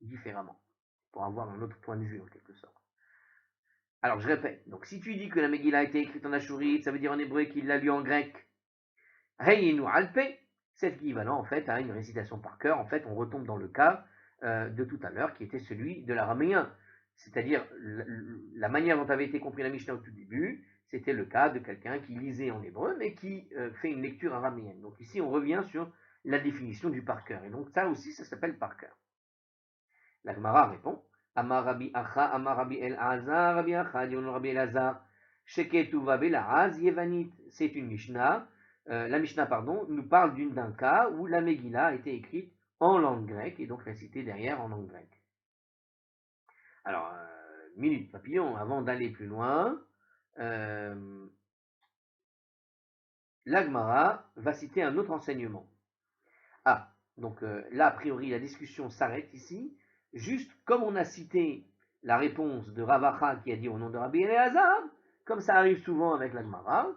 différemment, pour avoir un autre point de vue en quelque sorte. Alors je répète, donc si tu dis que la Megillah a été écrite en ashurite, ça veut dire en hébreu qu'il l'a lu en grec, Reyenu Alpe, c'est équivalent en fait à une récitation par cœur. En fait, on retombe dans le cas de tout à l'heure qui était celui de l'araméen. C'est-à-dire la manière dont avait été compris la Mishnah au tout début, c'était le cas de quelqu'un qui lisait en hébreu mais qui fait une lecture araméenne. Donc ici, on revient sur la définition du par cœur. Et donc ça aussi, ça s'appelle par cœur. La Gemara répond Amar Rabbi Acha, Amar Rabbi El-Azar, Rabbi Acha, Dion Rabbi El-Azar, Sheketuva Bela'az Yevanit. C'est une Mishnah. La Mishnah, nous parle d'un cas où la Megillah a été écrite en langue grecque et donc récitée derrière en langue grecque. Alors, minute papillon, avant d'aller plus loin, l'Agmara va citer un autre enseignement. Donc là, a priori, la discussion s'arrête ici. Juste comme on a cité la réponse de Ravacha qui a dit au nom de Rabbi Eliezer, comme ça arrive souvent avec l'Agmara,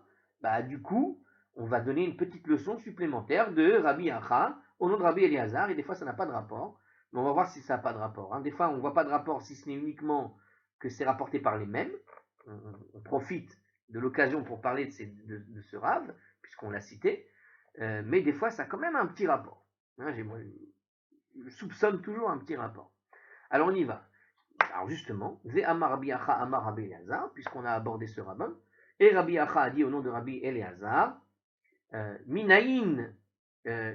du coup, on va donner une petite leçon supplémentaire de Rabbi Acha au nom de Rabbi Eliezer, et des fois ça n'a pas de rapport, mais on va voir si ça n'a pas de rapport. Des fois on ne voit pas de rapport si ce n'est uniquement que c'est rapporté par les mêmes. On profite de l'occasion pour parler de ce Rav, puisqu'on l'a cité, mais des fois ça a quand même un petit rapport. Je soupçonne toujours un petit rapport. Alors on y va. Alors justement, Ve Amar Rabbi Acha Amar Rabbi Eliezer, puisqu'on a abordé ce rabbin, et Rabbi Acha a dit au nom de Rabbi Eliezer, Minaïn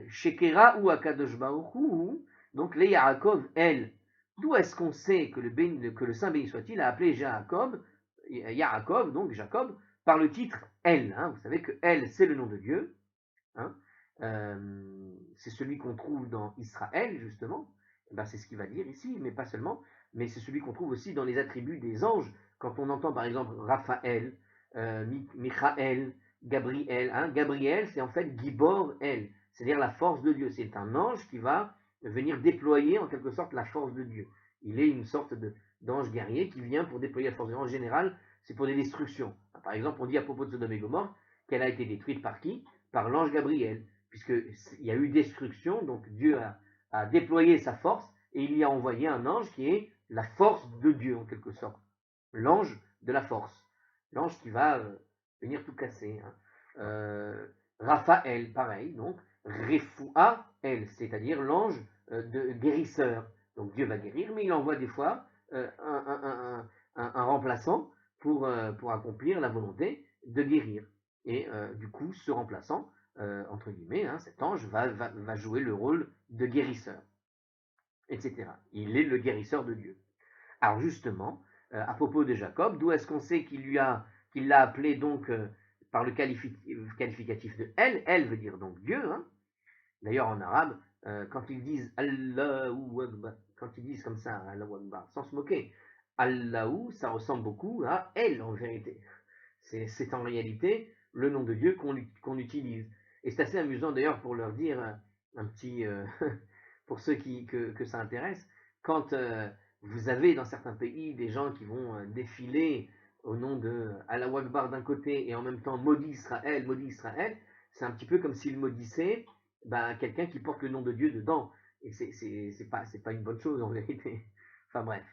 Shekera ou Akadosh Baruch Hu, donc les Yaakov, elle. D'où est-ce qu'on sait que le Saint béni soit-il a appelé Yaakov, donc Jacob, par le titre elle. Vous savez que elle, c'est le nom de Dieu. C'est celui qu'on trouve dans Israël, justement. C'est ce qu'il va dire ici, mais pas seulement. Mais c'est celui qu'on trouve aussi dans les attributs des anges. Quand on entend par exemple Raphaël, Michaël, Gabriel. Gabriel, c'est en fait Gibor El. c'est-à-dire la force de Dieu. C'est un ange qui va venir déployer en quelque sorte la force de Dieu. Il est une sorte d'ange guerrier qui vient pour déployer la force de Dieu. En général, c'est pour des destructions. Par exemple, on dit à propos de Sodome et Gomorrhe qu'elle a été détruite par qui? Par l'ange Gabriel, puisqu'il y a eu destruction, donc Dieu a déployé sa force et il y a envoyé un ange qui est la force de Dieu en quelque sorte. L'ange de la force. L'ange qui va venir tout casser. Raphaël, pareil, donc Refoua, elle, c'est-à-dire l'ange de guérisseur. Donc Dieu va guérir, mais il envoie des fois un remplaçant pour accomplir la volonté de guérir. Et du coup, ce remplaçant, entre guillemets, cet ange va jouer le rôle de guérisseur, etc. Il est le guérisseur de Dieu. Alors justement, à propos de Jacob, d'où est-ce qu'on sait qu'il l'a appelé donc par le qualificatif de elle? Elle veut dire donc Dieu. D'ailleurs en arabe, quand ils disent Allahu Akbar, quand ils disent comme ça Allahu Akbar, sans se moquer, Allahu, ça ressemble beaucoup à elle en vérité. C'est en réalité le nom de Dieu qu'on utilise. Et c'est assez amusant d'ailleurs pour leur dire un petit, pour ceux que ça intéresse, quand vous avez dans certains pays des gens qui vont défiler au nom de Allahu Akbar d'un côté et en même temps maudit Israël, c'est un petit peu comme s'ils maudissaient quelqu'un qui porte le nom de Dieu dedans. Et c'est pas une bonne chose en vérité. Enfin bref.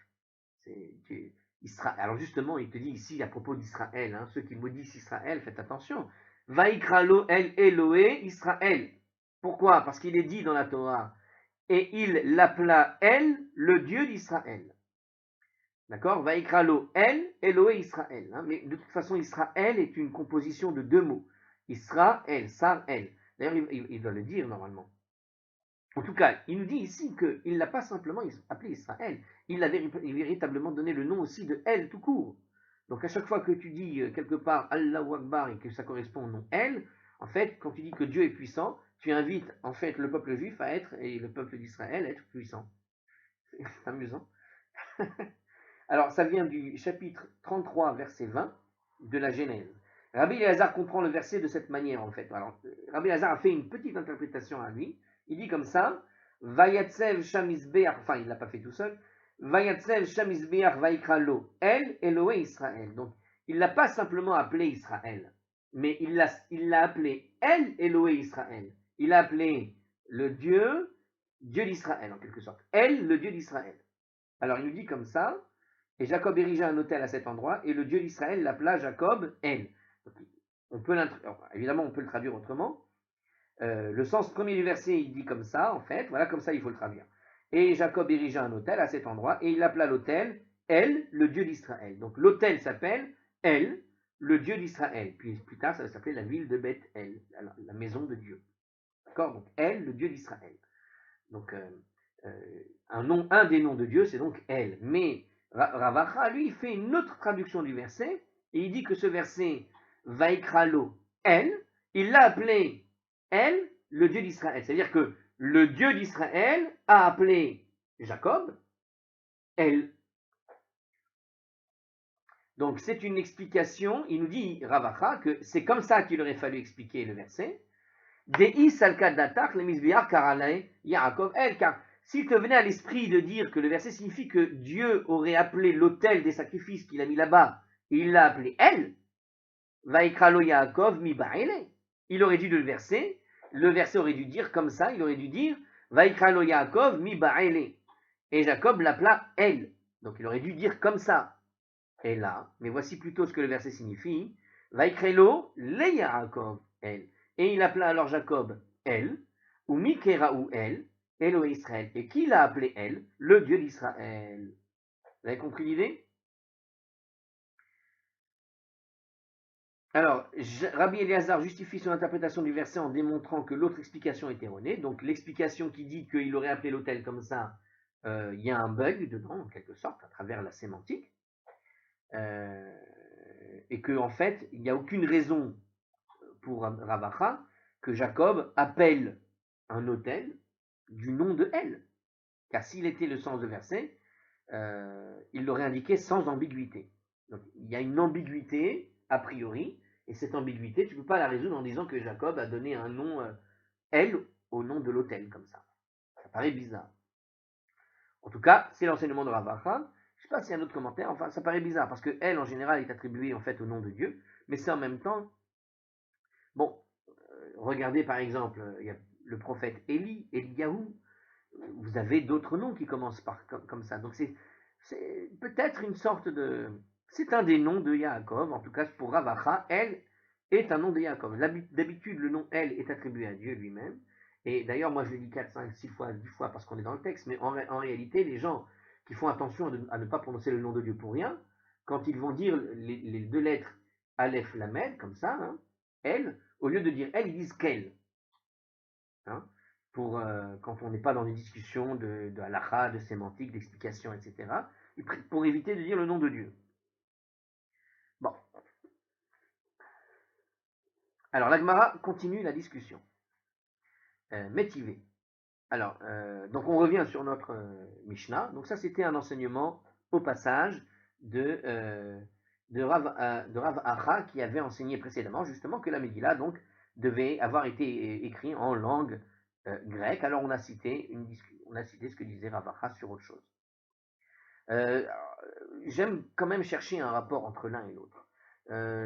Alors justement, il te dit ici à propos d'Israël, ceux qui maudissent Israël, faites attention. Vaikralo el Eloé Israël. Pourquoi? Parce qu'il est dit dans la Torah, et il l'appela El, le Dieu d'Israël. D'accord? Vaikralo El, Eloé Israël. Mais de toute façon, Israël est une composition de deux mots. Israël, Sar-El. D'ailleurs, il doit le dire normalement. En tout cas, il nous dit ici qu'il ne l'a pas simplement appelé Israël, il a véritablement donné le nom aussi de El tout court. Donc à chaque fois que tu dis quelque part Allahu Akbar et que ça correspond au nom El, en fait, quand tu dis que Dieu est puissant, tu invites en fait le peuple juif à être, et le peuple d'Israël à être puissant. C'est amusant. Alors ça vient du chapitre 33, verset 20 de la Genèse. Rabbi Elazar comprend le verset de cette manière en fait. Alors, Rabbi Elazar a fait une petite interprétation à lui. Il dit comme ça, Vayatsev Shamizbeach, enfin il ne l'a pas fait tout seul, Vayatsev Shamizbeach Vaikralo, El Eloé Israël. Donc il ne l'a pas simplement appelé Israël, mais il l'a appelé El Eloé Israël. Il l'a appelé le Dieu d'Israël en quelque sorte. El, le Dieu d'Israël. Alors il nous dit comme ça, et Jacob érigea un autel à cet endroit, et le Dieu d'Israël l'appela Jacob El. Évidemment on peut le traduire autrement. Le sens premier du verset, il dit comme ça, en fait, voilà, comme ça il faut le traduire. Et Jacob érigea un autel à cet endroit, et il appela l'autel El, le Dieu d'Israël. Donc l'autel s'appelle El, le Dieu d'Israël. Puis plus tard, ça va s'appeler la ville de Beth El, la maison de Dieu. D'accord? Donc El, le Dieu d'Israël. Donc un des noms de Dieu, c'est donc El. Mais Ravacha, lui, il fait une autre traduction du verset, et il dit que ce verset, Vaikralo El, il l'a appelé El, le Dieu d'Israël. C'est-à-dire que le Dieu d'Israël a appelé Jacob El. Donc c'est une explication, il nous dit Ravacha que c'est comme ça qu'il aurait fallu expliquer le verset. Dei salkadatach le misbiar karalei Yaakov El. Car s'il te venait à l'esprit de dire que le verset signifie que Dieu aurait appelé l'autel des sacrifices qu'il a mis là-bas, il l'a appelé El, Vaikralo Yaakov mi ba'ele. Il aurait dû le verset aurait dû dire comme ça, il aurait dû dire Vaikralo Yaakov mi ba'ele. Et Jacob l'appela El. Donc il aurait dû dire comme ça. Et là, mais voici plutôt ce que le verset signifie. Vaikrelo le Yaakov El. Et il appela alors Jacob El, ou Mikeraou El, Elohé Israël. Et qui l'a appelé El? Le Dieu d'Israël. Vous avez compris l'idée? Alors, Rabbi Eliezer justifie son interprétation du verset en démontrant que l'autre explication est erronée. Donc, l'explication qui dit qu'il aurait appelé l'autel comme ça, il y a un bug dedans, en quelque sorte, à travers la sémantique. Et que, en fait, il n'y a aucune raison pour Ravacha que Jacob appelle un autel du nom de El. Car s'il était le sens de verset, il l'aurait indiqué sans ambiguïté. Donc, il y a une ambiguïté, a priori, et cette ambiguïté, tu ne peux pas la résoudre en disant que Jacob a donné un nom El au nom de l'autel, comme ça. Ça paraît bizarre. En tout cas, c'est l'enseignement de Rav Acha. Je ne sais pas s'il y a un autre commentaire, enfin, ça paraît bizarre, parce que elle, en général, est attribuée en fait au nom de Dieu, mais c'est en même temps, bon, regardez par exemple, il y a le prophète Eliyahu, vous avez d'autres noms qui commencent par comme ça. Donc c'est peut-être une sorte de... C'est un des noms de Yaakov, en tout cas pour Rav Acha, elle est un nom de Yaakov. D'habitude, le nom elle est attribué à Dieu lui-même. Et d'ailleurs, moi je le dis 4, 5, 6 fois, 10 fois parce qu'on est dans le texte, mais en réalité, les gens qui font attention à ne pas prononcer le nom de Dieu pour rien, quand ils vont dire les deux lettres Aleph Lamed, comme ça, hein, elle, au lieu de dire elle, ils disent qu'elle. Hein, pour quand on n'est pas dans une discussion de halakha, de sémantique, d'explication, etc., pour éviter de dire le nom de Dieu. Bon. Alors, la Gemara continue la discussion. Métivé. Alors, donc on revient sur notre Mishnah. Donc ça, c'était un enseignement au passage de Rav Acha qui avait enseigné précédemment justement que la Megillah donc devait avoir été écrit en langue grecque. Alors on a cité ce que disait Rav Acha sur autre chose. J'aime quand même chercher un rapport entre l'un et l'autre.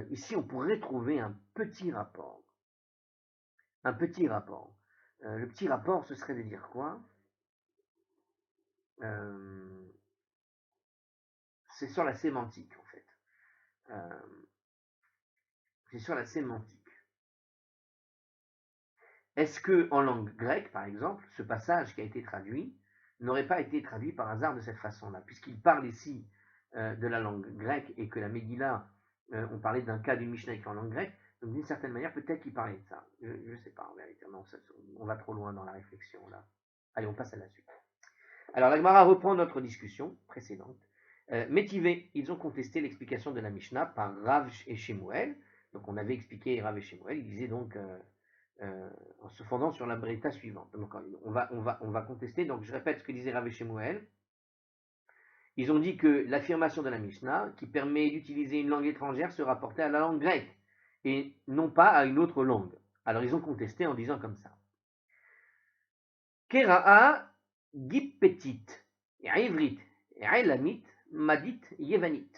Ici, on pourrait trouver un petit rapport. Un petit rapport. Le petit rapport, ce serait de dire quoi? C'est sur la sémantique, en fait. C'est sur la sémantique. Est-ce que en langue grecque, par exemple, ce passage qui a été traduit n'aurait pas été traduit par hasard de cette façon-là, puisqu'il parle ici de la langue grecque et que la Megillah, on parlait d'un cas d'une Mishnah en langue grecque, donc d'une certaine manière, peut-être qu'il parlait de ça. Je ne sais pas, en vérité. Non, on va trop loin dans la réflexion, là. Allez, on passe à la suite. Alors, la Gemara reprend notre discussion précédente. Métivé, ils ont contesté l'explication de la Mishnah par Rav et Shemuel. Donc, on avait expliqué Rav et Shemuel. Ils disaient donc, en se fondant sur la brita suivante. Donc, on va contester. Donc, je répète ce que disait Rav et Shemuel. Ils ont dit que l'affirmation de la Mishnah, qui permet d'utiliser une langue étrangère, se rapportait à la langue grecque et non pas à une autre langue. Alors, ils ont contesté en disant comme ça. Kera'a Gippetit, Ivrit, Elamit, Madit, Yevanit.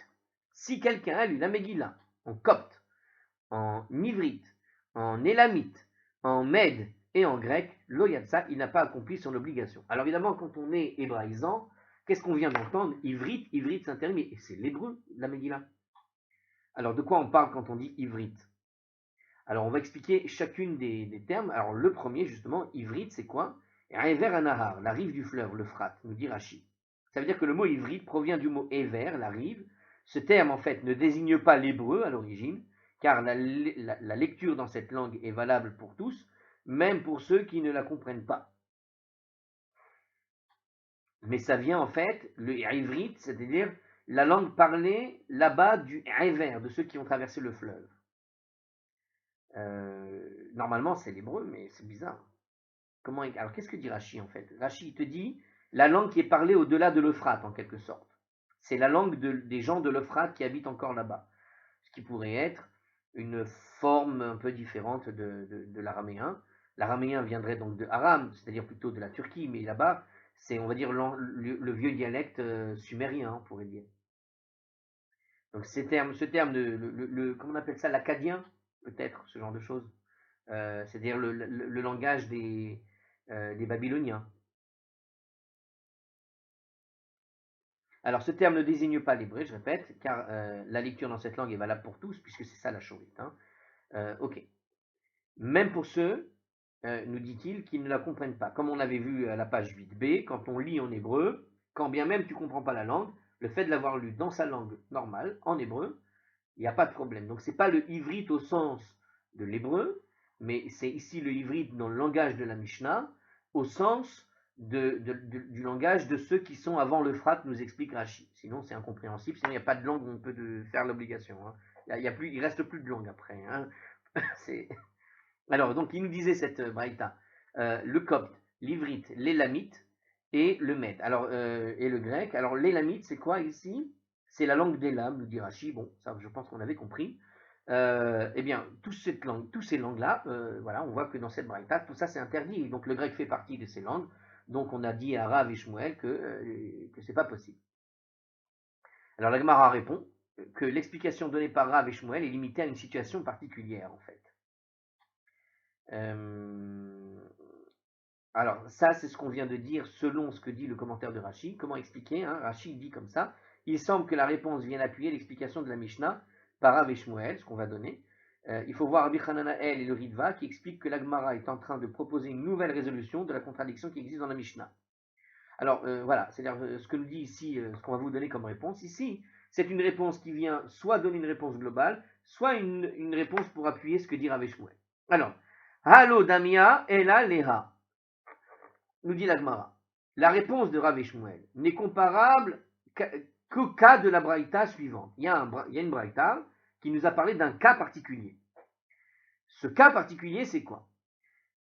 Si quelqu'un a lu la Megillah en copte, en ivrite, en élamite, en mède et en grec, l'oyatsa, il n'a pas accompli son obligation. Alors évidemment, quand on est hébraïsant, qu'est-ce qu'on vient d'entendre? Ivrite, c'est un terme, et c'est l'hébreu, la Megillah. Alors de quoi on parle quand on dit ivrite? Alors on va expliquer chacune des termes. Alors le premier, justement, ivrite, c'est quoi? Ever Anahar, la rive du fleuve, le Frat, nous dit Rashi. Ça veut dire que le mot ivrite provient du mot Ever, la rive. Ce terme, en fait, ne désigne pas l'hébreu à l'origine, car la lecture dans cette langue est valable pour tous, même pour ceux qui ne la comprennent pas. Mais ça vient, en fait, le ivrite, c'est-à-dire la langue parlée là-bas du Ever, de ceux qui ont traversé le fleuve. Normalement, c'est l'hébreu, mais c'est bizarre. Alors, qu'est-ce que dit Rashi en fait? Rashi te dit la langue qui est parlée au-delà de l'Euphrate, en quelque sorte. C'est la langue des gens de l'Euphrate qui habitent encore là-bas. Ce qui pourrait être une forme un peu différente de l'araméen. L'araméen viendrait donc de Aram, c'est-à-dire plutôt de la Turquie, mais là-bas, c'est, on va dire, le vieux dialecte sumérien, on pourrait dire. Donc, ce terme comment on appelle ça, l'acadien, peut-être, ce genre de choses. C'est-à-dire le langage des Babyloniens. Alors, ce terme ne désigne pas l'hébreu, je répète, car la lecture dans cette langue est valable pour tous, puisque c'est ça la chorite. Hein. Ok. Même pour ceux, nous dit-il, qui ne la comprennent pas. Comme on avait vu à la page 8b, quand on lit en hébreu, quand bien même tu ne comprends pas la langue, le fait de l'avoir lu dans sa langue normale, en hébreu, il n'y a pas de problème. Donc, ce n'est pas le ivrit au sens de l'hébreu, mais c'est ici le ivrit dans le langage de la Mishnah, au sens du langage de ceux qui sont avant l'Euphrate, nous explique Rashi. Sinon, c'est incompréhensible. Sinon, il n'y a pas de langue où on peut faire l'obligation. Hein. Il ne reste plus de langue après. Hein. Alors, donc, il nous disait cette braïta, le copte, l'ivrite, l'élamite et le med. Alors, et le grec. Alors, l'élamite, c'est quoi ici? C'est la langue d'Élam, nous dit Rashi. Bon, ça, je pense qu'on avait compris. eh bien, tous ces langues-là, voilà, on voit que dans cette braïta, tout ça c'est interdit. Donc le grec fait partie de ces langues. Donc on a dit à Rav et Shmuel que c'est pas possible. Alors la Gemara répond que l'explication donnée par Rav et Shmuel est limitée à une situation particulière en fait. Alors ça c'est ce qu'on vient de dire selon ce que dit le commentaire de Rashi. Comment expliquer, hein? Rashi dit comme ça. Il semble que la réponse vienne appuyer l'explication de la Mishnah par Rav et Shmuel, ce qu'on va donner. Il faut voir Rabbi Hananael et le Ritva qui expliquent que la Gemara est en train de proposer une nouvelle résolution de la contradiction qui existe dans la Mishnah. Alors voilà, c'est-à-dire ce que nous dit ici, ce qu'on va vous donner comme réponse ici, c'est une réponse qui vient soit donner une réponse globale, soit une réponse pour appuyer ce que dit Rav et Shmuel. Alors, Halo Damia Ela Leha, nous dit la Gemara. La réponse de Rav et Shmuel n'est comparable qu'au cas de la braïta suivante. Il y a une braïta qui nous a parlé d'un cas particulier. Ce cas particulier, c'est quoi?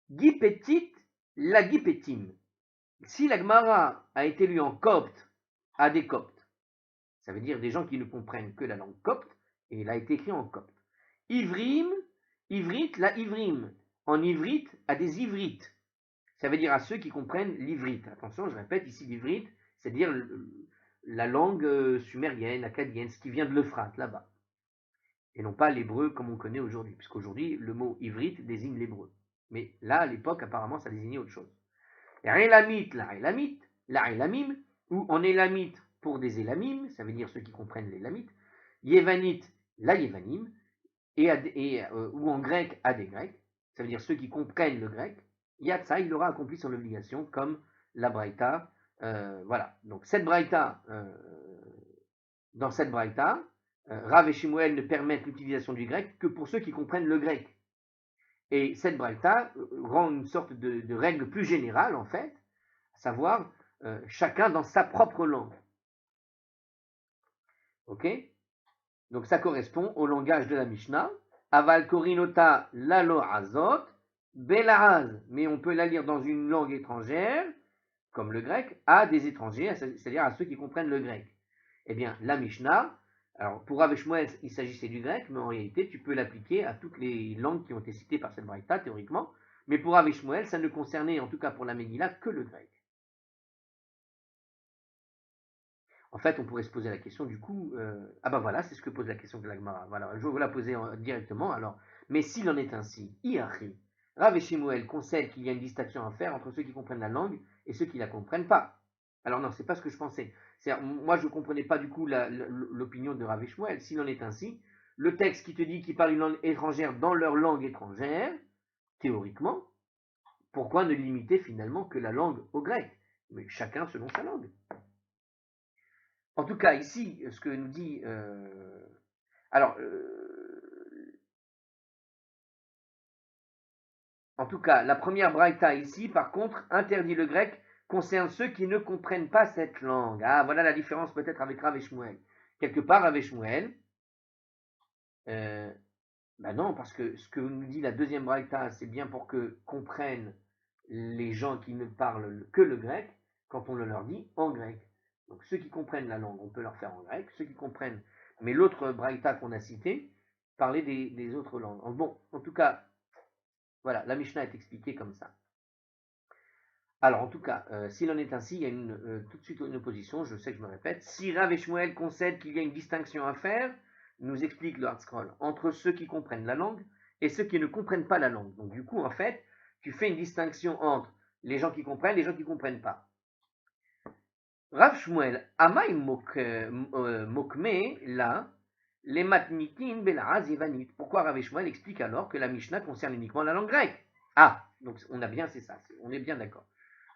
Gipetit la gipetim. Si la Gemara a été lue en copte à des coptes, ça veut dire des gens qui ne comprennent que la langue copte, et elle a été écrite en copte. Ivrim, ivrit la ivrim. En ivrite à des ivrites. Ça veut dire à ceux qui comprennent l'ivrite. Attention, je répète ici l'ivrite, c'est-à-dire la langue sumérienne, akkadienne, ce qui vient de l'Euphrate, là-bas. Et non pas l'hébreu comme on connaît aujourd'hui, puisqu'aujourd'hui, le mot ivrite désigne l'hébreu. Mais là, à l'époque, apparemment, ça désignait autre chose. Elamite, la elamim, ou en élamite pour des élamim, ça veut dire ceux qui comprennent l'élamites. Yevanite, la yevanim, ou en grec, à des grecs, ça veut dire ceux qui comprennent le grec. Yatsa, il aura accompli son obligation comme la braïta. Voilà. Donc cette braïta, dans cette braïta, Rav et Shmuel ne permettent l'utilisation du grec que pour ceux qui comprennent le grec. Et cette braïta rend une sorte de règle plus générale, en fait, à savoir chacun dans sa propre langue. Ok? Donc ça correspond au langage de la Mishnah. Aval korinota lalo azot, belaaz. Mais on peut la lire dans une langue étrangère, comme le grec, à des étrangers, c'est-à-dire à ceux qui comprennent le grec. Eh bien, la Mishnah, alors pour Rav et Shmuel, il s'agissait du grec, mais en réalité, tu peux l'appliquer à toutes les langues qui ont été citées par cette braïta, théoriquement. Mais pour Rav et Shmuel, ça ne concernait, en tout cas pour la Megillah, que le grec. En fait, on pourrait se poser la question du coup, ah ben voilà, c'est ce que pose la question de la Gemara. Voilà, je vais vous la poser directement. Alors, mais s'il en est ainsi, Iachi, Rav et Shmuel concèdent qu'il y a une distinction à faire entre ceux qui comprennent la langue et ceux qui la comprennent pas. Alors non, c'est pas ce que je pensais. Moi, je ne comprenais pas du coup l'opinion de Rav et Shmuel. S'il en est ainsi, le texte qui te dit qu'ils parlent une langue étrangère dans leur langue étrangère, théoriquement, pourquoi ne limiter finalement que la langue au grec? Mais chacun selon sa langue. En tout cas, ici, ce que nous dit... en tout cas, la première braïta ici, par contre, interdit le grec, concerne ceux qui ne comprennent pas cette langue. Ah, voilà la différence peut-être avec Rav et Shmuel. Quelque part, Rav et Shmuel, non, parce que ce que nous dit la deuxième braïta, c'est bien pour que comprennent les gens qui ne parlent que le grec, quand on le leur dit en grec. Donc ceux qui comprennent la langue, on peut leur faire en grec, ceux qui comprennent. Mais l'autre braïta qu'on a cité parlait des autres langues. Bon, en tout cas, voilà, la Mishnah est expliquée comme ça. Alors, en tout cas, s'il en est ainsi, il y a tout de suite une opposition, je sais que je me répète. Si Rav et Shmuel concèdent qu'il y a une distinction à faire, nous explique le Hardscroll, entre ceux qui comprennent la langue et ceux qui ne comprennent pas la langue. Donc, du coup, en fait, tu fais une distinction entre les gens qui comprennent et les gens qui ne comprennent pas. Rav Shmuel, Amay Mokme, là, les matnitin belaz yevanit. Pourquoi Rav Shmuel explique alors que la Mishnah concerne uniquement la langue grecque? Ah, donc on a bien, c'est ça, on est bien d'accord.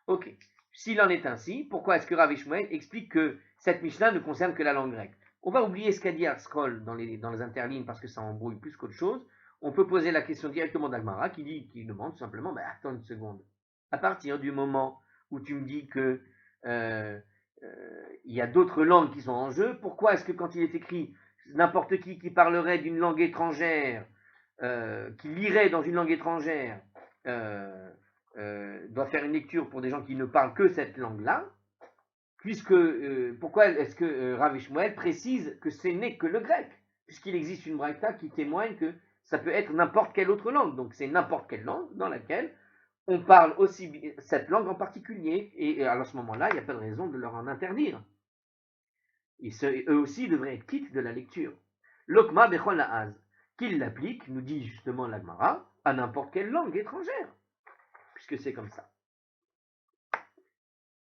Ok, s'il en est ainsi, pourquoi est-ce que Rav Shmuel explique que cette Mishnah ne concerne que la langue grecque? On va oublier ce qu'a dit Hardscroll dans les interlignes parce que ça embrouille plus qu'autre chose. On peut poser la question directement d'Agmara qui demande tout simplement, attends une seconde. À partir du moment où tu me dis que il y a d'autres langues qui sont en jeu, pourquoi est-ce que quand il est écrit n'importe qui parlerait d'une langue étrangère, qui lirait dans une langue étrangère, doit faire une lecture pour des gens qui ne parlent que cette langue-là, puisque pourquoi est-ce que Rav et Shmuel précise que ce n'est que le grec? puisqu'il existe une braïta qui témoigne que ça peut être n'importe quelle autre langue. Donc c'est n'importe quelle langue dans laquelle on parle aussi cette langue en particulier. Et à ce moment-là, il n'y a pas de raison de leur en interdire. Eux aussi devraient être quittes de la lecture. L'okma bechol la'az, qu'ils l'appliquent, nous dit justement l'Agmara, à n'importe quelle langue étrangère, puisque c'est comme ça.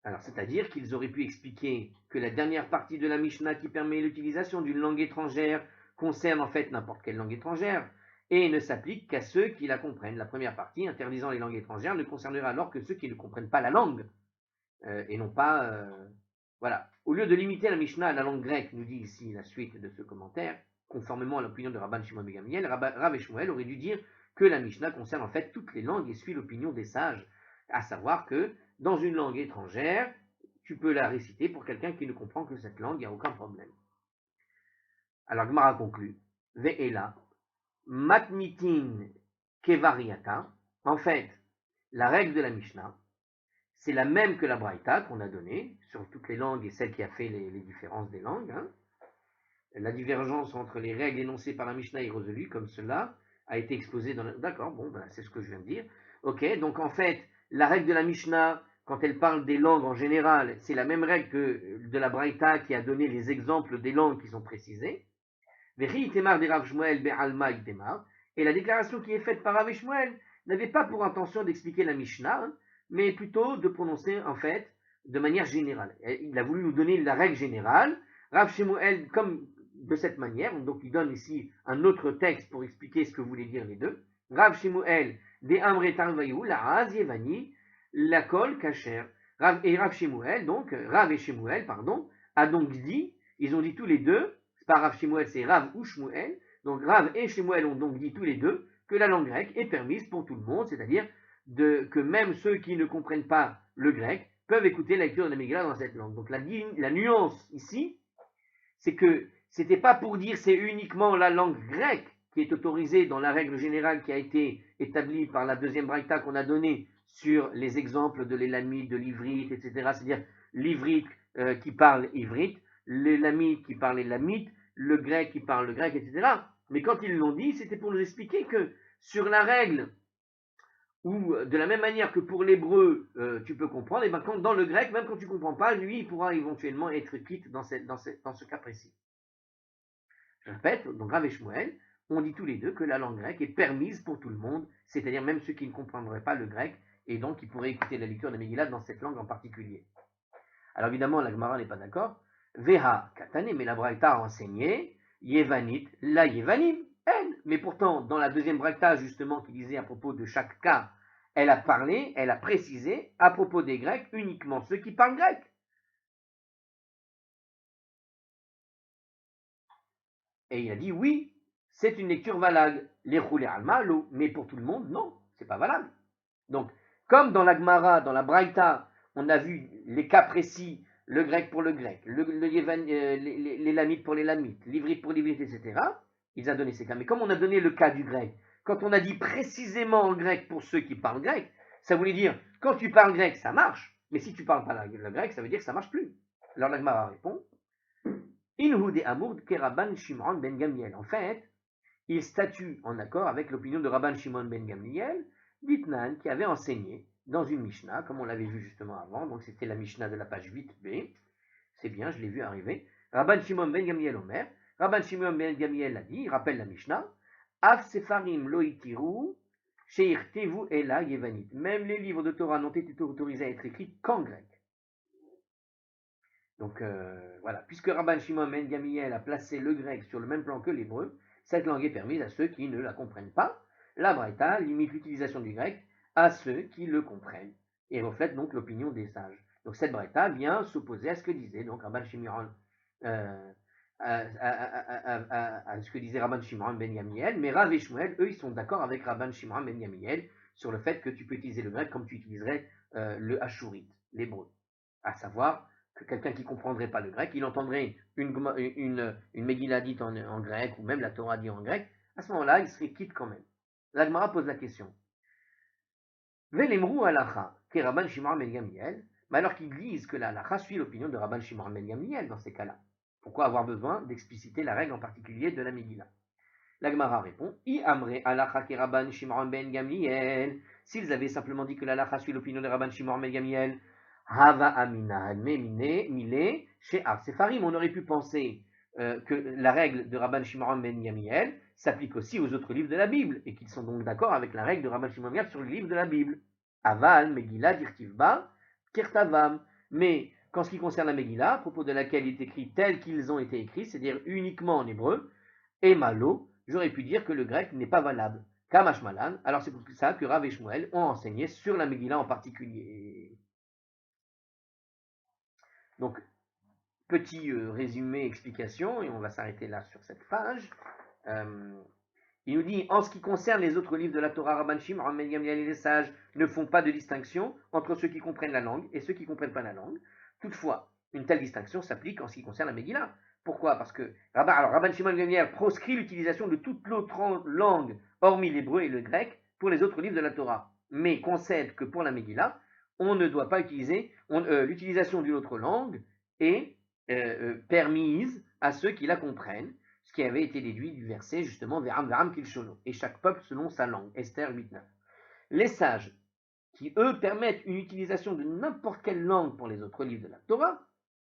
Alors, c'est-à-dire qu'ils auraient pu expliquer que la dernière partie de la Mishnah qui permet l'utilisation d'une langue étrangère concerne en fait n'importe quelle langue étrangère et ne s'applique qu'à ceux qui la comprennent. La première partie, interdisant les langues étrangères, ne concernera alors que ceux qui ne comprennent pas la langue et non pas. Voilà. Au lieu de limiter la Mishnah à la langue grecque, nous dit ici la suite de ce commentaire, conformément à l'opinion de Rabban Shimon ben Gamliel, Rav et Shmuel aurait dû dire que la Mishnah concerne en fait toutes les langues et suit l'opinion des sages, à savoir que dans une langue étrangère, tu peux la réciter pour quelqu'un qui ne comprend que cette langue, il n'y a aucun problème. Alors Gemara conclut, Ve'ela, matnitin kevariata, en fait, la règle de la Mishnah, c'est la même que la Braïta qu'on a donnée sur toutes les langues et celle qui a fait les différences des langues. Hein. La divergence entre les règles énoncées par la Mishnah est résolue comme cela a été exposé dans la... D'accord, bon, ben, c'est ce que je viens de dire. Ok, donc en fait, la règle de la Mishnah, quand elle parle des langues en général, c'est la même règle que de la Braïta qui a donné les exemples des langues qui sont précisées. Et la déclaration qui est faite par Rav Shmuel n'avait pas pour intention d'expliquer la Mishnah, hein, mais plutôt de prononcer en fait de manière générale. Il a voulu nous donner la règle générale. Rav Shmuel, comme de cette manière, donc il donne ici un autre texte pour expliquer ce que voulaient dire les deux. Rav Shmuel, de Amre Tarvayou, la Az Yevani, la Kol Kacher. Et Rav Shmuel, donc, Rav et Shmuel, pardon, a donc dit, ils ont dit tous les deux, c'est pas Rav Shmuel, c'est Rav ou Shmuel, donc Rav et Shmuel ont donc dit tous les deux que la langue grecque est permise pour tout le monde, c'est-à-dire que même ceux qui ne comprennent pas le grec peuvent écouter la lecture de la Megillah dans cette langue. Donc la nuance ici, c'est que c'était pas pour dire c'est uniquement la langue grecque qui est autorisée dans la règle générale qui a été établie par la deuxième braïta qu'on a donnée sur les exemples de l'élamite, de l'ivrite, etc. C'est-à-dire l'ivrite qui parle ivrite, l'élamite qui parle élamite, le grec qui parle le grec, etc. Mais quand ils l'ont dit, c'était pour nous expliquer que sur la règle où de la même manière que pour l'hébreu, tu peux comprendre, et bien quand, dans le grec, même quand tu ne comprends pas, lui, il pourra éventuellement être quitte dans ce cas précis. Je répète, donc Rav et Shmuel, on dit tous les deux que la langue grecque est permise pour tout le monde, c'est-à-dire même ceux qui ne comprendraient pas le grec, et donc qui pourraient écouter la lecture de Megillah dans cette langue en particulier. Alors évidemment, la Gemara n'est pas d'accord. Veha katane, mais la Braïta a enseigné, Yevanit, la Yevanim, en. Mais pourtant, dans la deuxième Braïta, justement, qui disait à propos de chaque cas, elle a parlé, elle a précisé, à propos des Grecs, uniquement ceux qui parlent grec. Et il a dit oui, c'est une lecture valable. Les roulés almalo, mais pour tout le monde, non, c'est pas valable. Donc, comme dans la Gemara, dans la Braïta, on a vu les cas précis, le grec pour le grec, les lamites pour les lamites, l'ivrite pour l'ivrite, etc. Ils ont donné ces cas. Mais comme on a donné le cas du grec, quand on a dit précisément en grec pour ceux qui parlent grec, ça voulait dire quand tu parles grec, ça marche, mais si tu parles pas le grec, ça veut dire que ça marche plus. Alors la Gemara répond Inhu de Amour ke Rabban Shimon ben Gamliel. En fait, il statue en accord avec l'opinion de Rabban Shimon ben Gamliel, d'Itnan, qui avait enseigné dans une Mishnah, comme on l'avait vu justement avant, donc c'était la Mishnah de la page 8b, c'est bien, je l'ai vu arriver, Rabban Shimon ben Gamliel Omer, Rabban Shimon ben Gamliel a dit, il rappelle la Mishnah, Af Sefarim lo itiru, sheirtevu ela yevanit. Même les livres de Torah n'ont été autorisés à être écrits qu'en grec. Donc voilà, puisque Rabban Shimon ben Gamliel a placé le grec sur le même plan que l'hébreu, cette langue est permise à ceux qui ne la comprennent pas. La Braïta limite l'utilisation du grec à ceux qui le comprennent et reflète donc l'opinion des sages. Donc cette Braïta vient s'opposer à ce que disait donc Rabban Shimon, à ce que disait Rabban Shimon ben Gamliel, mais Rav et Shmuel, eux, ils sont d'accord avec Rabban Shimon ben Gamliel sur le fait que tu peux utiliser le grec comme tu utiliserais le ashurite, l'hébreu, à savoir que quelqu'un qui ne comprendrait pas le grec, il entendrait une Megillah dite en grec, ou même la Torah dite en grec, à ce moment-là, il serait quitte quand même. La Gemara pose la question. Velemru halacha, que Rabban Shimon ben Gamliel, mais alors qu'ils disent que la halacha suit l'opinion de Rabban Shimon ben Gamliel dans ces cas-là. Pourquoi avoir besoin d'expliciter la règle en particulier de la Megillah? La Gemara répond, I amre alacha ke Rabban Shimon ben Gamliel. S'ils avaient simplement dit que l'alacha suit l'opinion de Rabban Shimon ben Gamliel, Hava Amina Mile chez Sefarim, on aurait pu penser que la règle de Rabban Shimon ben Gamliel s'applique aussi aux autres livres de la Bible et qu'ils sont donc d'accord avec la règle de Rabban Shimon ben Gamliel sur les livres de la Bible. Aval Megillah dirtivba kirtavam. Mais qu'en ce qui concerne la Megillah, à propos de laquelle il est écrit tels qu'ils ont été écrits, c'est-à-dire uniquement en hébreu, et malo, j'aurais pu dire que le grec n'est pas valable. Kamash Malan, alors c'est pour ça que Rav et Shmuel ont enseigné sur la Megillah en particulier. Donc, petit résumé, explication, et on va s'arrêter là sur cette page. Il nous dit, en ce qui concerne les autres livres de la Torah, Rabban Shimon ben Gamliel et les sages ne font pas de distinction entre ceux qui comprennent la langue et ceux qui ne comprennent pas la langue. Toutefois, une telle distinction s'applique en ce qui concerne la Megillah. Pourquoi? Parce que Rabban Shimon ben Gamliel proscrit l'utilisation de toute l'autre langue, hormis l'hébreu et le grec, pour les autres livres de la Torah. Mais concède que pour la Megillah, on ne doit pas utiliser, l'utilisation d'une autre langue est permise à ceux qui la comprennent, ce qui avait été déduit du verset justement Veram Veram Kilshono, et chaque peuple selon sa langue, Esther 8.9. Les sages, qui eux permettent une utilisation de n'importe quelle langue pour les autres livres de la Torah,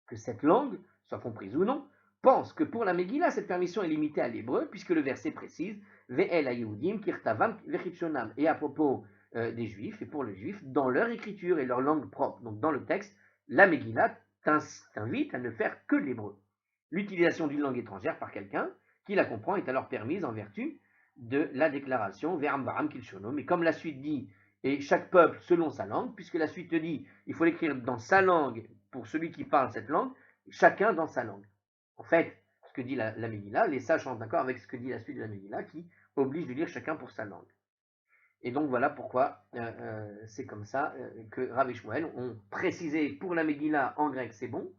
que cette langue soit comprise ou non, pensent que pour la Megillah, cette permission est limitée à l'hébreu, puisque le verset précise Ve'el haYehudim kirtavam vechitshonam, et à propos des juifs, et pour les juifs, dans leur écriture et leur langue propre. Donc dans le texte, la Megillah t'invite à ne faire que l'hébreu. L'utilisation d'une langue étrangère par quelqu'un qui la comprend est alors permise en vertu de la déclaration Ve'am Varam Kilshono. Mais comme la suite dit, et chaque peuple selon sa langue, puisque la suite te dit, il faut l'écrire dans sa langue pour celui qui parle cette langue, chacun dans sa langue. En fait, ce que dit la Megillah, les sages sont d'accord avec ce que dit la suite de la Megillah, qui oblige de lire chacun pour sa langue. Et donc voilà pourquoi c'est comme ça que Rav et Shmuel ont précisé pour la Megillah en grec c'est bon,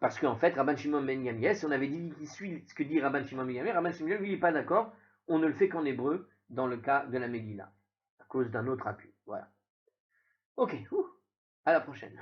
parce qu'en fait Rabban Shimon ben Gamliel, si on avait dit qu'il suit ce que dit Rabban Shimon ben Gamliel, Rabban Shimon lui il n'est pas d'accord, on ne le fait qu'en hébreu dans le cas de la Megillah, à cause d'un autre appui. Voilà. Ok, à la prochaine.